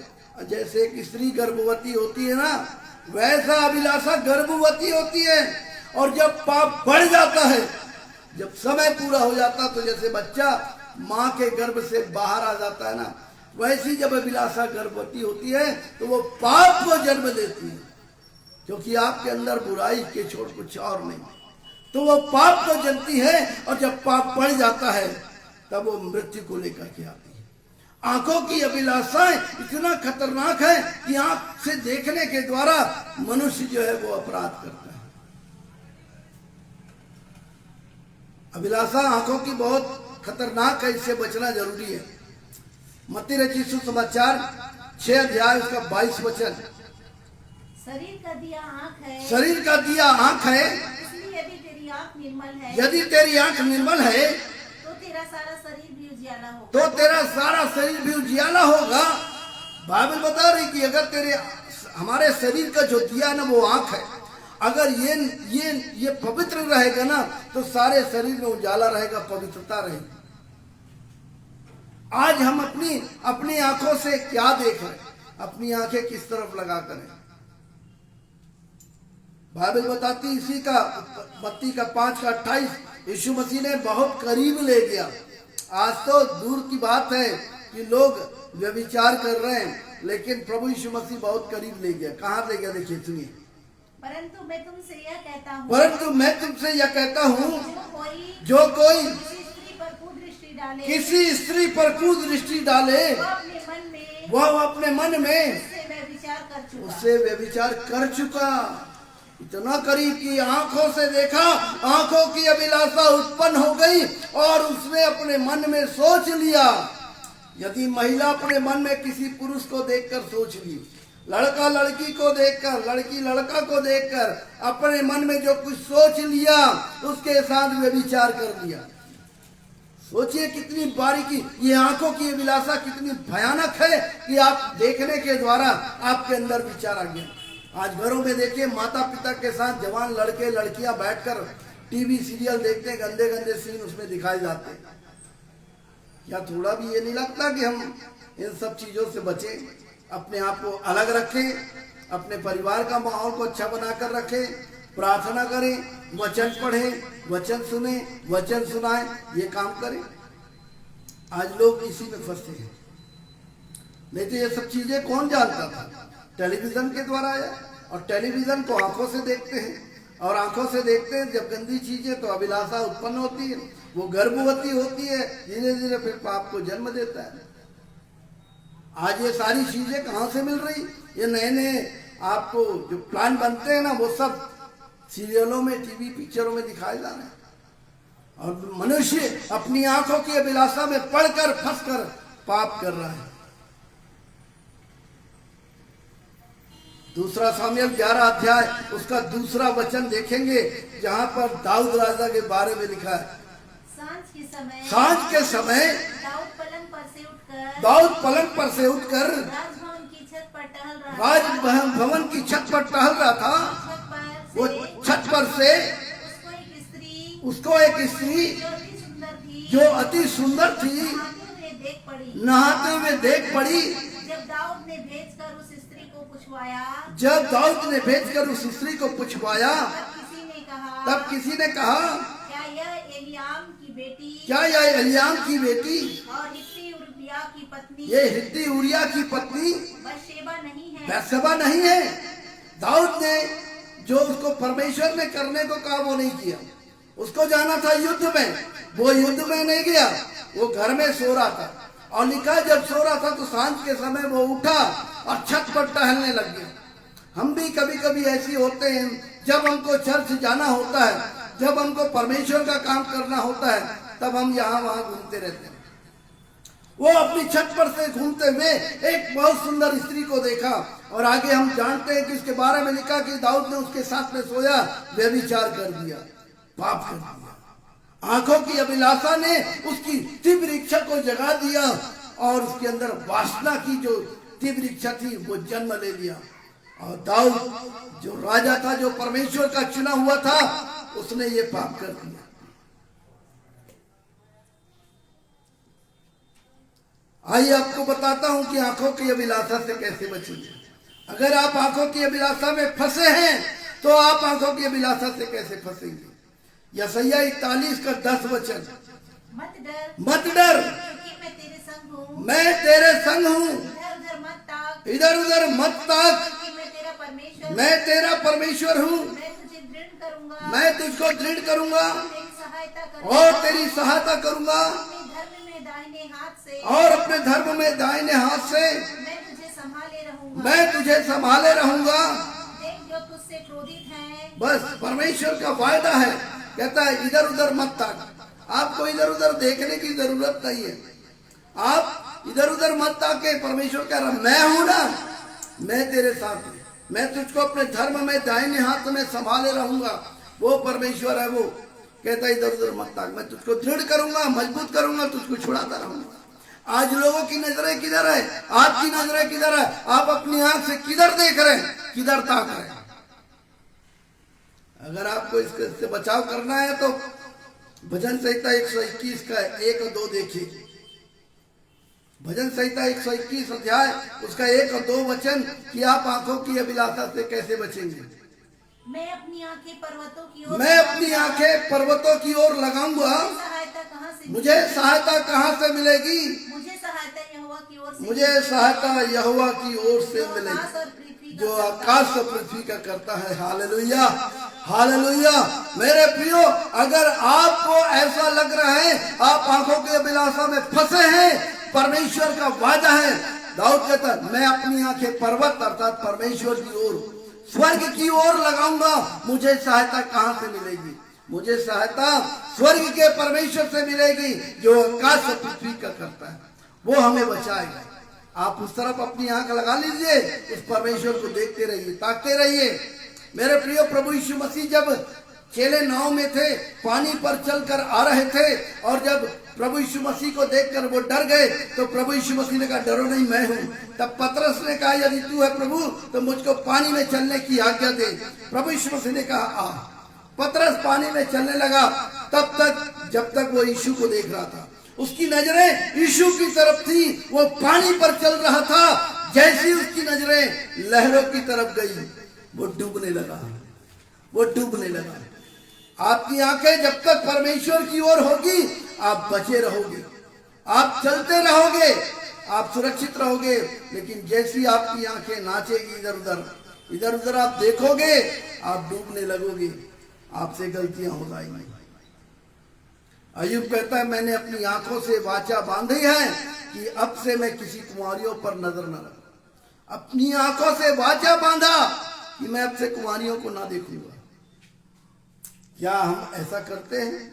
जैसे एक स्त्री गर्भवती होती है ना, वैसा अभिलाषा गर्भवती होती है। और जब पाप बढ़ जाता है, जब समय पूरा हो जाता, तो जैसे बच्चा माँ के गर्भ से बाहर आ जाता है ना, वैसी जब अभिलाषा गर्भवती होती है तो वो पाप को जन्म देती है, क्योंकि आपके अंदर बुराई के छोड़ कुछ और नहीं, तो वो पाप को जनती है। और जब पाप बढ़ जाता है तब वो मृत्यु को लेकर के आती है। आंखों की अभिलाषाएं इतना खतरनाक है कि आंख से देखने के द्वारा मनुष्य जो है वो अपराध करता है। अभिलाषा आंखों की बहुत खतरनाक है, इससे बचना जरूरी है। मत्ती रचित सुसमाचार 6 अध्याय उसका 22 वचन। शरीर का दिया आँख है, शरीर का दिया आँख है, इसलिए यदि तेरी आँख निर्मल है, यदि तेरी आँख निर्मल है तो तेरा सारा शरीर भी उजियाला होगा। तो तेरा सारा शरीर भी उजियाला होगा। बाइबल बता रही कि अगर तेरे हमारे शरीर का जो दिया ना वो आँख है, अगर ये पवित्र रहेगा ना तो सारे शरीर में उजाला रहेगा, पवित्रता रहेगी। आज हम अपनी आंखों से क्या देख रहे हैं, अपनी आंखें किस तरफ लगा कर हैं। बाइबल बताती इसी का मत्ती का 5:28 यीशु मसीह ने बहुत करीब ले गया। आज तो दूर की बात है कि लोग व्यभिचार कर रहे हैं, लेकिन प्रभु यीशु मसीह बहुत करीब ले गया। कहाँ ले गया देखिए, सुनिए। परंतु मैं तुमसे यह कहता हूँ, जो कोई किसी स्त्री पर कुदृष्टि डाले, वह अपने मन में उससे व्यभिचार कर चुका। इतना करीब की आंखों से देखा, आंखों की अभिलाषा उत्पन्न हो गई और उसने अपने मन में सोच लिया। यदि महिला अपने मन में किसी पुरुष को देखकर सोच ली, लड़का लड़की को देखकर, लड़की लड़का को देखकर अपने मन में जो कुछ सोच लिया, उसके साथ व्यभिचार कर लिया। सोचिए कितनी बारीकी, ये आंखों की अभिलाषा कितनी भयानक है कि आप देखने के द्वारा आपके अंदर विचार आ गया। आज घरों में देखिए, माता पिता के साथ जवान लड़के लड़कियां बैठकर टीवी सीरियल देखते हैं, गंदे गंदे सीन उसमें दिखाए जाते हैं। क्या थोड़ा भी ये नहीं लगता कि हम इन सब चीजों से बचें, अपने आप को अलग रखें, अपने परिवार का माहौल को अच्छा बनाकर रखें, प्रार्थना करें, वचन पढ़ें, वचन सुने, वचन सुनाएं, ये काम करें। आज लोग इसी में फंसते हैं। नहीं तो ये सब चीजें कौन जानता था? टेलीविजन के द्वारा आया, और टेलीविजन को आंखों से देखते हैं, और आंखों से देखते हैं जब गंदी चीजें, तो अभिलाषा उत्पन्न होती है, वो गर्भवती होती है, धीरे धीरे फिर पाप को जन्म देता है। आज ये सारी चीजें कहाँ से मिल रही? ये नए नए आपको जो प्लान बनते हैं ना, वो सब सीरियलों में, टीवी पिक्चरों में दिखाए जा रहे हैं। और मनुष्य अपनी आंखों की अभिलाषा में पड़कर फंसकर पाप कर रहा है। दूसरा सामुएल 11 अध्याय उसका दूसरा वचन देखेंगे, जहां पर दाऊद राजा के बारे में लिखा है। सांझ के समय दाऊद पलंग पर से दाऊद पलंग पर से उठकर राजभवन की छत पर टहल रहा था। राजभवन की छत पर टहल रहा था। वो छत पर से उसको एक स्त्री जो अति सुंदर थी नहाते हुए देख पड़ी। जब दाऊद ने भेजकर उस स्त्री को पूछवाया, तब किसी ने कहा क्या यह एलियाम की बेटी और हित्ती उरिया की पत्नी बत्शेबा नहीं है? दाऊद ने जो उसको परमेश्वर ने करने को कहा वो नहीं किया। उसको जाना था युद्ध में, वो युद्ध में नहीं गया, वो घर में सो रहा था। और लिखा जब सो रहा था तो सांझ के समय वो उठा और छत पर टहलने लग गया। हम भी कभी कभी ऐसे होते हैं, जब हमको चर्च जाना होता है, जब हमको परमेश्वर का काम करना होता है, तब हम यहाँ वहां घूमते रहते हैं। वो अपनी छत पर से घूमते हुए एक बहुत सुंदर स्त्री को देखा और आगे हम जानते हैं कि इसके बारे में लिखा कि दाऊद ने उसके साथ में सोया, व्यभिचार कर दिया, पाप कर दिया। आंखों की अभिलाषा ने उसकी तीव्र इच्छा को जगा दिया और उसके अंदर वासना की जो तीव्र इच्छा थी वो जन्म ले लिया। और दाऊद जो राजा था, जो परमेश्वर का चुना हुआ था, उसने ये पाप कर दिया। आइए आपको बताता हूं कि आंखों की अभिलाषा से कैसे बचेंगे। अगर आप आंखों की अभिलाषा में फंसे हैं तो आप आंखों की अभिलाषा से कैसे फंसेंगे? यशायाह 41 का 10 वचन, मत डर मैं तेरे संग हूँ, इधर उधर मत ताक, मैं तेरा परमेश्वर हूँ, मैं तुझको दृढ़ करूंगा और तेरी सहायता करूंगा और अपने धर्म में दाहिने हाथ से मैं तुझे संभाले रहूंगा। बस परमेश्वर का वायदा है, कहता है इधर उधर मत ताक। आपको इधर उधर देखने की जरूरत नहीं है। आप इधर उधर मत ताके, परमेश्वर कह रहा मैं हूं ना, मैं तेरे साथ हूं, मैं तुझको अपने धर्म में दाहिने हाथ में संभाले रहूंगा। वो परमेश्वर है, वो कहता है इधर उधर मत ताक, मैं तुझको दृढ़ करूंगा, मजबूत करूंगा, तुझको छुड़ाता रहूंगा। आज लोगों की नजरें किधर है? आपकी नजरें किधर है? आप अपनी आंख से किधर देख रहे हैं, किधर ताक रहे हैं? अगर आपको इससे बचाव करना है तो भजन संहिता 121 का 1 और 2 देखिए। भजन संहिता 121 अध्याय उसका 1 और 2 वचन कि आप आंखों की अभिलाषा से कैसे बचेंगे। मैं अपनी आंखें पर्वतों की ओर लगाऊंगा, मुझे सहायता कहाँ से मिलेगी? मुझे सहायता यहोवा की ओर से मिलेगी, जो आकाश और पृथ्वी का करता है। Hallelujah, hallelujah. मेरे प्रियो, अगर आपको ऐसा लग रहा है आप आंखों की अभिलाषा में फंसे हैं, परमेश्वर का वादा है। दाऊद कहता है मैं अपनी आंखें पर्वत अर्थात परमेश्वर की ओर, स्वर्ग की ओर लगाऊंगा, मुझे सहायता कहां से मिलेगी? मुझे सहायता स्वर्ग के परमेश्वर से मिलेगी, जो आकाश और पृथ्वी का करता है, वो हमें बचाएगा। आप उस तरफ अपनी आंख लगा लीजिए, उस परमेश्वर को देखते रहिए, ताकते रहिए। मेरे प्रियो, प्रभु यीशु मसीह जब चेले नाव में थे, पानी पर चलकर आ रहे थे, और जब प्रभु यीशु मसीह को देखकर वो डर गए, तो प्रभु यीशु मसीह ने कहा डरो नहीं, मैं हूं। तब पतरस ने कहा यदि तू है प्रभु तो मुझको पानी में चलने की आज्ञा दे। प्रभु यीशु मसीह ने कहा आ। पतरस पानी में चलने लगा, तब तक जब तक वो यीशु को देख रहा था, उसकी नजरें यीशु की तरफ थी, वो पानी पर चल रहा था। जैसी उसकी नजरें लहरों की तरफ गई, वो डूबने लगा, वो डूबने लगा। आपकी आंखें जब तक परमेश्वर की ओर होगी, आप बचे रहोगे, आप चलते रहोगे, आप सुरक्षित रहोगे। लेकिन जैसी आपकी आंखें नाचेगी इधर उधर, इधर उधर आप देखोगे, आप डूबने लगोगे, आपसे गलतियां हो जाएंगी। अय्यूब कहता है मैंने अपनी आंखों से वाचा बांधी है कि अब से मैं किसी कुमारियों पर नजर न रखूं। अपनी आंखों से वाचा बांधा कि मैं अब से कुमारियों को ना देखूंगा। क्या हम ऐसा करते हैं?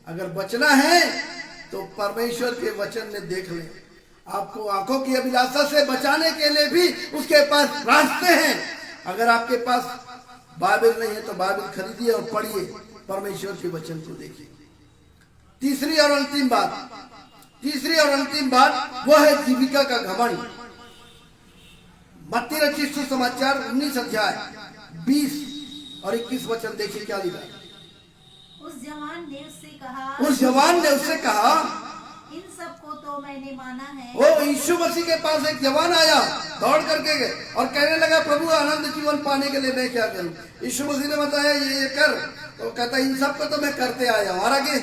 अगर बचना है तो परमेश्वर के वचन में देख लें। आपको आंखों की अभिलाषा से बचाने के लिए भी उसके पास रास्ते हैं। अगर आपके पास बाइबल नहीं है तो बाइबल खरीदिए और पढ़िए, परमेश्वर के वचन को देखिए। तीसरी और अंतिम बात, तीसरी और अंतिम बात वो है जीविका का घमंड। मत्ती रचित सुसमाचार 19 अध्याय 20 और 21 वचन देखिए क्या लिखा। उस जवान ने उससे कहा, इन सबको तो मैंने माना है। वो यीशु मसीह के पास एक जवान आया दौड़ करके गए और कहने लगा, प्रभु अनंत जीवन पाने के लिए मैं क्या करूं? यीशु मसीह ने बताया ये कर, तो कहता इन सबको तो मैं करते आया हूं, और आगे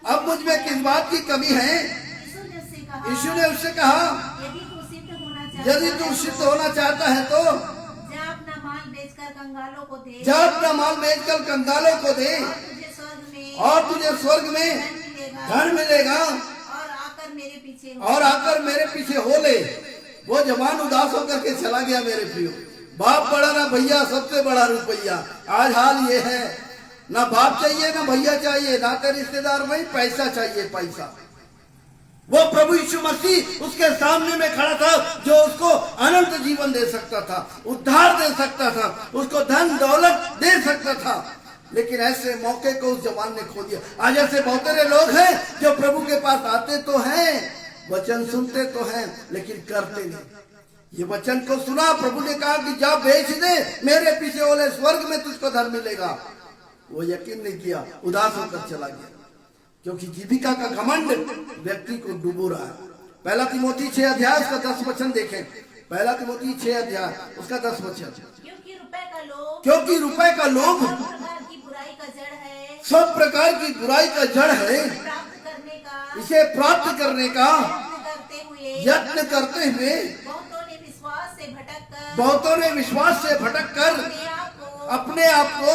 अब मुझ में किस बात की कमी है? यीशु ने उससे कहा, यदि तू सिद्ध होना चाहता है तो जा अपना माल बेचकर कंगालों को दे, जा अपना माल बेचकर कंगालों को दे, और तुझे स्वर्ग में धन मिलेगा, और आकर मेरे पीछे हो ले। वो जवान उदास होकर के चला गया। मेरे प्रियो, बाप बड़ा ना भैया, सबसे बड़ा रुपया। आज हाल ये है, ना बाप चाहिए ना भैया चाहिए, ना तो रिश्तेदार नहीं, पैसा चाहिए, पैसा। वो प्रभु यीशु मसीह उसके सामने में खड़ा था, जो उसको अनंत जीवन दे सकता था, उद्धार दे सकता था, उसको धन दौलत दे सकता था। लेकिन ऐसे मौके को उस जवान ने खो दिया। आज ऐसे बहुत सारे लोग हैं जो प्रभु के पास आते तो हैं, वचन सुनते तो हैं, लेकिन करते नहीं। ये वचन को सुना, प्रभु ने कहा कि जा बेच दे, मेरे पीछे ओले, स्वर्ग में तुझको धन मिलेगा। वो यकीन नहीं किया, उदास होकर चला गया, क्योंकि जीविका का घमंड व्यक्ति को डुबो रहा है। पहला तिमोथी 6 अध्याय उसका 10 वचन देखें। पहला तिमोथी 6 अध्याय उसका 10 वचन। क्योंकि रुपए का लोभ सब प्रकार की बुराई का जड़ है। इसे प्राप्त करने का यत्न करते हुए बहुतों ने विश्वास से भटक कर अपने आप को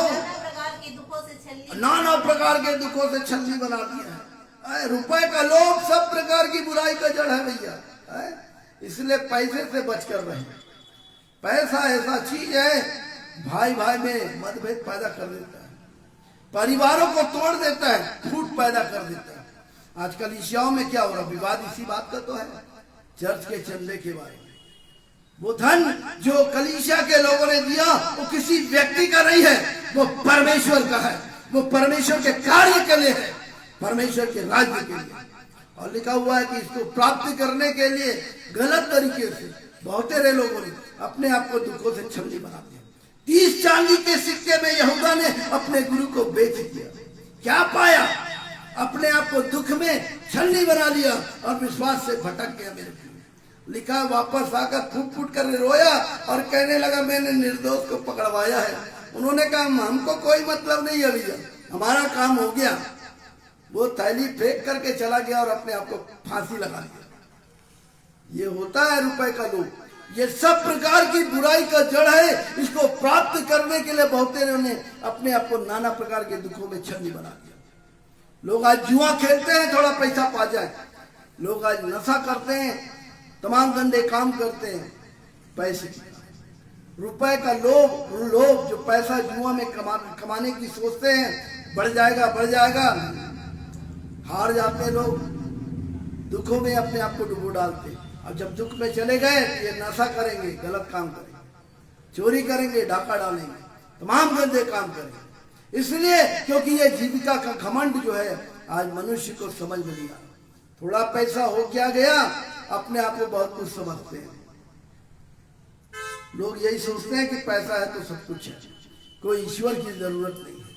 नाना प्रकार के दुखों से छलनी बना दिया है। रुपए का लोभ सब प्रकार की बुराई का जड़ है भैया। इसलिए पैसे से बच कर रहे। पैसा ऐसा चीज है, भाई भाई में मतभेद पैदा कर देता है, परिवारों को तोड़ देता है, फूट पैदा कर देता है। आजकल ईसाइयों में क्या हो रहा, विवाद इसी बात का तो है, चर्च के चंदे के बारे में। वो धन जो कलीसिया के लोगों ने दिया, वो किसी व्यक्ति का नहीं है, वो परमेश्वर का है। वो परमेश्वर के कार्य के लिए है, परमेश्वर के राज्य के लिए। और लिखा हुआ है कि इसको प्राप्त करने के लिए गलत तरीके से बहुत सारे लोगों ने अपने आप को दुखों से छलनी बना दिया। 30 चांदी के सिक्के में यहूदा ने अपने गुरु को बेच दिया। क्या पाया? अपने आप को दुख में छलनी बना लिया और विश्वास से भटक गया। मेरे लिखा, वापस आकर फूट फूट कर रोया और कहने लगा, मैंने निर्दोष को पकड़वाया है। उन्होंने कहा, हमको कोई मतलब नहीं है भैया, हमारा काम हो गया। वो थैली फेंक करके चला गया और अपने आप को फांसी लगा लिया। ये होता है रुपए का लोभ। ये सब प्रकार की बुराई का जड़ है। इसको प्राप्त करने के लिए बहुत ने अपने आप को नाना प्रकार के दुखों में छलनी बना दिया। लोग आज जुआ खेलते हैं थोड़ा पैसा पा जाए, लोग आज नशा करते हैं, तमाम गंदे काम करते हैं पैसे। रुपए का लोभ जो पैसा जुआ में कमाने की सोचते हैं, बढ़ जाएगा, हार जाते लोग, दुखों में अपने आप को डुबो डालते हैं। अब जब दुख में चले गए, ये नशा करेंगे, गलत काम करेंगे, चोरी करेंगे, डाका डालेंगे, तमाम गंदे काम करेंगे। इसलिए क्योंकि ये जीविका का घमंड जो है आज मनुष्य को समझ में नहीं आ रहा। थोड़ा पैसा हो क्या गया, अपने आप को बहुत कुछ समझते हैं। लोग यही सोचते हैं कि पैसा है तो सब कुछ है, कोई ईश्वर की जरूरत नहीं है।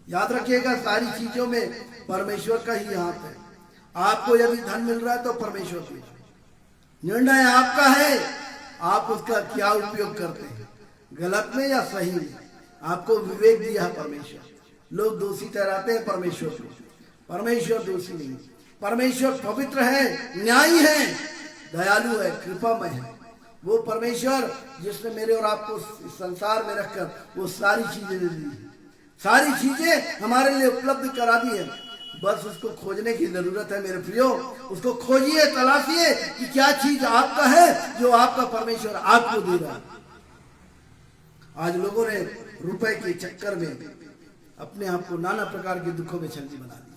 याद रखिएगा, सारी चीजों में परमेश्वर का ही हाथ है। आपको यदि धन मिल रहा है तो परमेश्वर की, निर्णय आपका है, आप उसका क्या उपयोग करते हैं, गलत में या सही में। आपको विवेक दिया है परमेश्वर। लोग दोषी ठहराते हैं परमेश्वर को, परमेश्वर दोषी नहीं। परमेश्वर पवित्र है, न्यायी है, दयालु है, कृपामय है। वो परमेश्वर जिसने मेरे और आपको संसार में रखकर वो सारी चीजें दे दी, सारी चीजें हमारे लिए उपलब्ध करा दी है। बस उसको खोजने की जरूरत है मेरे प्रियो। उसको खोजिए, तलाशिए कि क्या चीज आपका है जो आपका परमेश्वर आपको दे रहा है। आज लोगों ने रुपए के चक्कर में अपने आप को नाना प्रकार के दुखों में छलनी बना दी।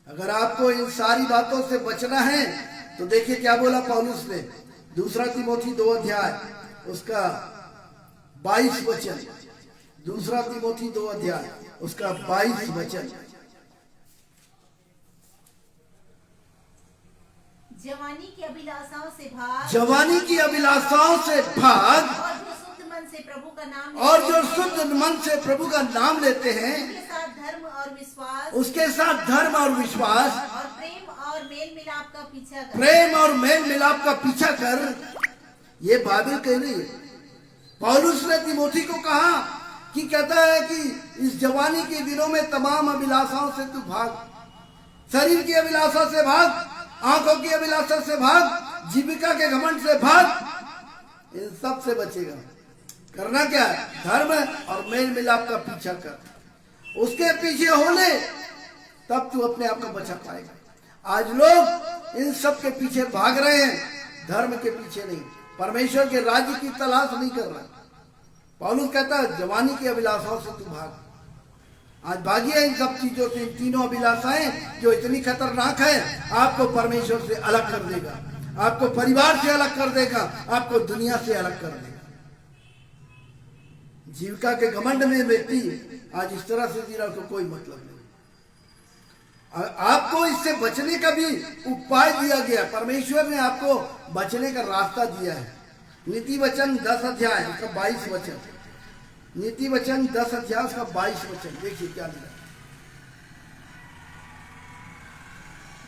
अगर आपको इन सारी बातों से बचना है तो देखिए क्या बोला पौलुस ने, 2 तिमोथी 2 अध्याय उसका 22 वचन। 2 तिमोथी 2 अध्याय उसका 22 वचन। जवानी की अभिलाषाओं से भाग, जवानी की अभिलाषाओं से भाग, और जो शुद्ध मन से प्रभु का नाम और जो शुद्ध मन से प्रभु का नाम लेते हैं उसके साथ धर्म और विश्वास उसके साथ धर्म और विश्वास, और प्रेम और मेल मिलाप का पीछा कर। प्रेम और मेल मिलाप का पीछा कर। ये बाइबल कह रही है। पौलुस ने तिमोथी को कहा कि कहता है कि इस जवानी के दिनों में तमाम अभिलाषाओं से तू भाग, शरीर की अभिलाषा से भाग, आंखों की अभिलाषा से भाग, जीविका के घमंड से भाग, इन सब से बचेगा। करना क्या है? धर्म और मेल मिलाप का पीछा कर, उसके पीछे हो ले, तब तू अपने आप को बचा पाएगा। आज लोग इन सब के पीछे भाग रहे हैं, धर्म के पीछे नहीं, परमेश्वर के राज्य की तलाश नहीं कर रहा। पौलुस कहता है जवानी की अभिलाषाओं से तू भाग। आज भागिए इन सब चीजों से। इन तीनों अभिलाषाएं जो इतनी खतरनाक है, आपको परमेश्वर से अलग कर देगा, आपको परिवार से अलग कर देगा, आपको दुनिया से अलग कर देगा। जीविका के घमंड में व्यक्ति आज इस तरह से जी रहा को कोई मतलब नहीं। आपको इससे बचने का भी उपाय दिया गया। परमेश्वर ने आपको बचने का रास्ता दिया है। नीति वचन 10 अध्याय उसका 22 वचन, नीति वचन 10 अध्याय उसका 22 वचन देखिए क्या लिखा।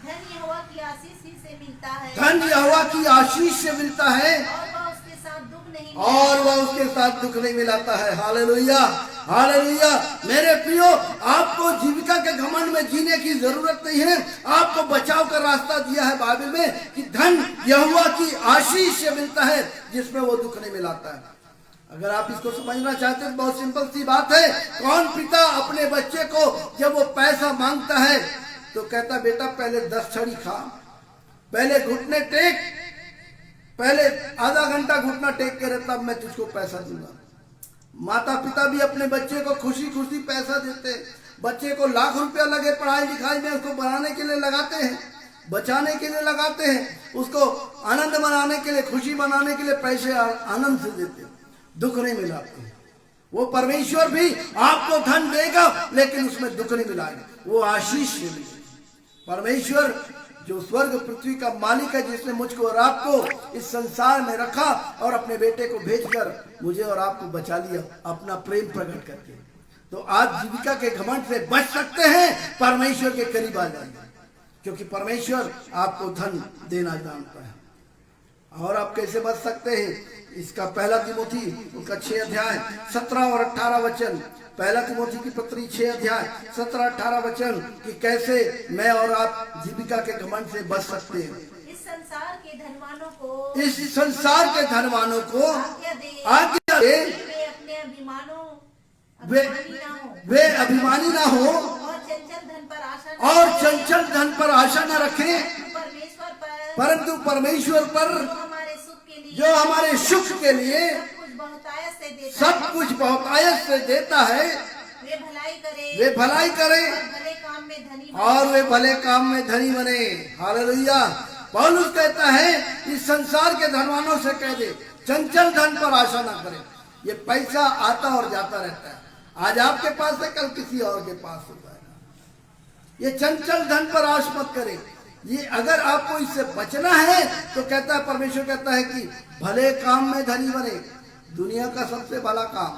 धन यहोवा की आशीष ही से मिलता है, धन यहोवा की आशीष से मिलता है, और वह उसके साथ दुख नहीं और वह उसके साथ दुख नहीं मिलाता है। Hallelujah, hallelujah. मेरे प्रियो, आपको जीविका के घमंड में जीने की जरूरत नहीं है। आपको बचाव का रास्ता दिया है बाइबल में कि धन यहोवा की आशीष से मिलता है, जिसमें वो दुख नहीं मिलाता है। अगर आप इसको समझना चाहते हैं तो बहुत सिंपल सी बात है। कौन पिता अपने बच्चे को जब वो पैसा मांगता है तो कहता बेटा पहले 10 छड़ी खा, पहले घुटने टेक, पहले आधा घंटा घुटना टेक के तब मैं तुझको पैसा दूंगा। माता पिता भी अपने बच्चे को खुशी खुशी पैसा देते। बच्चे को लाख रुपया लगे पढ़ाई लिखाई में, उसको बनाने के लिए लगाते हैं, बचाने के लिए लगाते हैं, उसको आनंद मनाने के लिए, खुशी मनाने के लिए पैसे आनंद से देते, दुख नहीं मिलाते। वो परमेश्वर भी आपको धन देगा लेकिन उसमें दुख नहीं मिलाएगा, वो आशीष से मिलेगा। परमेश्वर जो स्वर्ग पृथ्वी का मालिक है, जिसने मुझको और आपको इस संसार में रखा और अपने बेटे को भेजकर मुझे और आपको बचा लिया अपना प्रेम प्रकट करके, तो आज जीविका के घमंड से बच सकते हैं, परमेश्वर के करीब आ जाएंगे, क्योंकि परमेश्वर आपको धन देना जानता है। और आप कैसे बच सकते हैं? इसका पहला तिमोथी उसका 6 अध्याय 17 और 18 वचन, पहला तिमोथी की पत्री 6 अध्याय 17-18 वचन कि कैसे मैं और आप जीविका के घमंड से बच सकते हैं। इस संसार के धनवानों को, इस संसार के धनवानों को आज्ञा दे वे अपने वे अभिमानी ना हो और चंचल धन पर आशा न और चंचल धन पर आशा न रखें, परंतु परमेश्वर पर जो हमारे सुख के लिए सब कुछ बहुतायत से देता है, वे भलाई करे और वे भले काम में धनी बने। हालेलुया। पौलुस कहता है इस संसार के धनवानों से कह दे चंचल धन पर आशा ना करे। ये पैसा आता और जाता रहता है, आज आपके पास है कल किसी और के पास हो जाएगा। ये चंचल धन पर आश मत करे। ये अगर आपको इससे बचना है तो कहता है, परमेश्वर कहता है कि भले काम में धनी बने। दुनिया का सबसे भला काम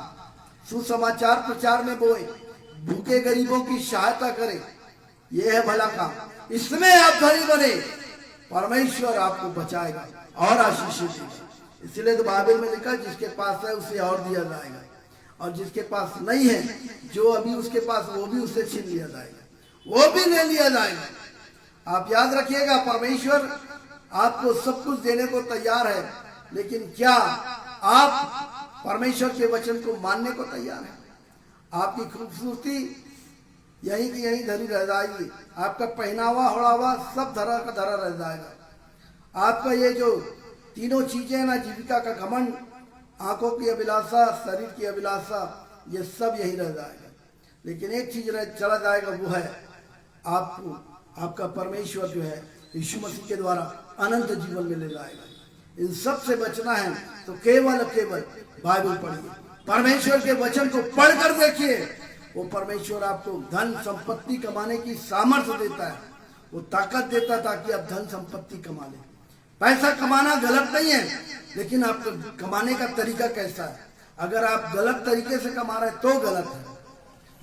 सुसमाचार प्रचार में बोए, भूखे गरीबों की सहायता करे, ये है भला काम। इसमें आप धनी बने, परमेश्वर आपको बचाएगा और आशीष देगा। इसलिए तो बाइबल में लिखा जिसके पास है उसे और दिया जाएगा, और जिसके पास नहीं है जो अभी उसके पास वो भी उसे छीन लिया जाएगा, वो भी ले लिया जाएगा। आप याद रखिएगा, परमेश्वर आपको सब कुछ देने को तैयार है, लेकिन क्या आप परमेश्वर के वचन को मानने को तैयार हैं? आपकी खूबसूरती यहीं की यहीं धरी रह जाएगी, आपका पहनावा ओढ़ावा सब धरा का धरा रह जाएगा। आपका ये जो तीनों चीजें ना, जीविका का घमंड, आंखों की अभिलाषा, शरीर की अभिलाषा, ये सब यही रह जाएगा। लेकिन एक चीज चला जाएगा, वो है आपको आपका परमेश्वर जो है यीशु मसीह के द्वारा अनंत जीवन में ले जाएगा। इन सब से बचना है तो केवल बाइबल पढ़िए, परमेश्वर के वचन को पढ़कर देखिए। वो परमेश्वर आपको धन संपत्ति कमाने की सामर्थ्य देता है, वो ताकत देता ताकि आप धन संपत्ति कमा लें। पैसा कमाना गलत नहीं है, लेकिन आपको कमाने का तरीका कैसा है। अगर आप गलत तरीके से कमा रहे तो गलत है।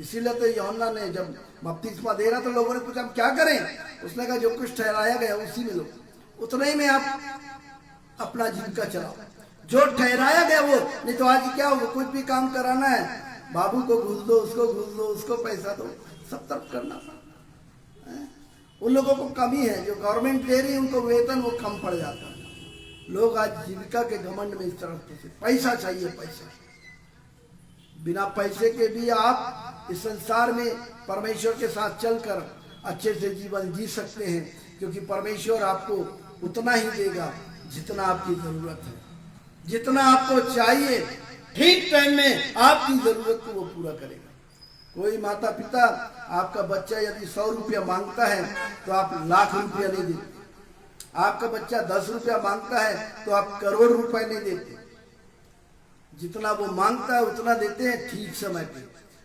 इसीलिए तो यूहन्ना ने जब बपतिस्मा दे रहा तो लोगों ने पूछा हम क्या करें, उसने कहा जो कुछ ठहराया गया उसी में लो, उतना ही में आप अपना जीविका चलाओ, जो ठहराया गया वो। नहीं तो आज क्या होगा, कुछ भी काम कराना है, बाबू को घूस दो, उसको घूस दो, उसको पैसा दो, सब तरफ करना है। उन लोगों को कमी है, जो गवर्नमेंट दे रही है उनको वेतन वो कम पड़ जाता है। लोग आज जीविका के घमंड में इस तरफ से पैसा चाहिए, पैसा। बिना पैसे के भी आप इस संसार में परमेश्वर के साथ चलकर अच्छे से जीवन जी सकते हैं, क्योंकि परमेश्वर आपको उतना ही देगा जितना आपकी जरूरत है, जितना आपको चाहिए। ठीक टाइम में आपकी जरूरत को वो पूरा करेगा। कोई माता पिता आपका बच्चा यदि 100 रुपया मांगता है तो आप लाख रुपया नहीं देते। आपका बच्चा 10 रुपया मांगता है तो आप करोड़ रुपए नहीं देते। जितना वो मांगता है उतना देते हैं ठीक समय पे,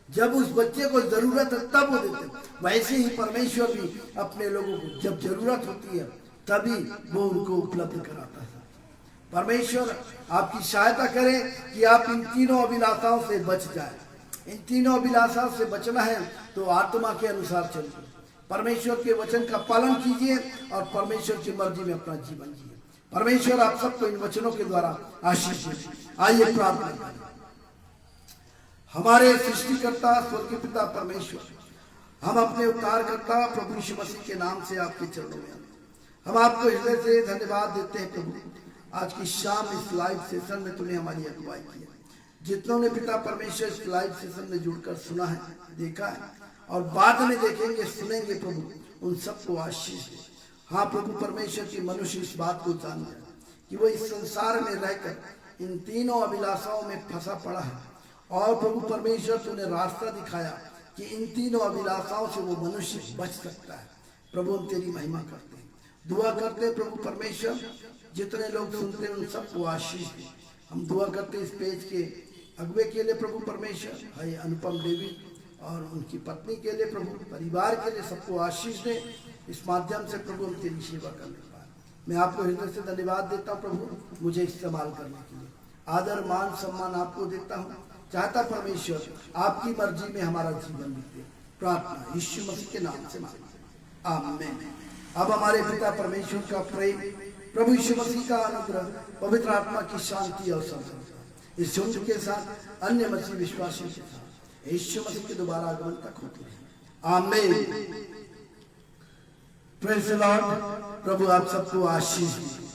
जब उस बच्चे को जरूरत है तब वो देते हैं। वैसे ही परमेश्वर भी अपने लोगों को जब जरूरत होती है तभी वो उनको उपलब्ध कराता है। परमेश्वर आपकी सहायता करे कि आप इन तीनों अभिलाषाओं से बच जाए। इन तीनों अभिलाषाओं से बचना है तो आत्मा के अनुसार चलिए, परमेश्वर के वचन का पालन कीजिए और परमेश्वर की मर्जी में अपना जीवन जिए। परमेश्वर आप सबको इन वचनों के द्वारा आशीष दे। आइए प्रार्थना करें। हमारे सृष्टिकर्ता स्वर्गीय पिता परमेश्वर, हम अपने उद्धारकर्ता प्रभु यीशु मसीह के नाम से आपके चरणों में हम आपको हृदय से धन्यवाद देते हैं। प्रभु आज की शाम इस लाइव सेशन में तूने हमारी अगुवाई की है। जितनों ने पिता परमेश्वर इस लाइव सेशन में जुड़कर सुना है, देखा है और बाद में देखेंगे, सुनेंगे, प्रभु उन सबको आशीष दे। हाँ प्रभु परमेश्वर की मनुष्य इस बात को जान जाए कि वो इस संसार में रहकर इन तीनों अभिलाषाओं में फंसा पड़ा है, और प्रभु परमेश्वर तूने रास्ता दिखाया कि इन तीनों अभिलाषाओं से वो मनुष्य बच सकता है। प्रभु हम तेरी महिमा करते हैं, दुआ करते हैं प्रभु परमेश्वर, जितने लोग सुनते हैं उन सबको आशीष दे। हम दुआ करते हैं इस पेज के अगुवे के लिए प्रभु परमेश्वर, भाई अनुपम देवी और उनकी पत्नी के लिए, प्रभु परिवार के लिए सबको आशीष दे। इस माध्यम से प्रभु हम तेरी सेवा करने पाए। मैं आपको हृदय से धन्यवाद देता हूँ प्रभु मुझे इस्तेमाल करने के लिए। आदर मान सम्मान आपको देता हूँ। चाहता परमेश्वर आपकी मर्जी में हमारा जीवन बीते। प्रार्थना यीशु मसीह के नाम से मांगते हैं, आमीन। अब हमारे पिता परमेश्वर का प्रेम, प्रभु यीशु मसीह का अनुग्रह, पवित्र आत्मा की शांति और संतोष इस झुंड के साथ अन्य मसीह विश्वासियों के साथ यीशु मसीह के दोबारा आगमन तक होते हैं, आमीन। Praise the Lord. प्रभु आप सबको आशीष दे।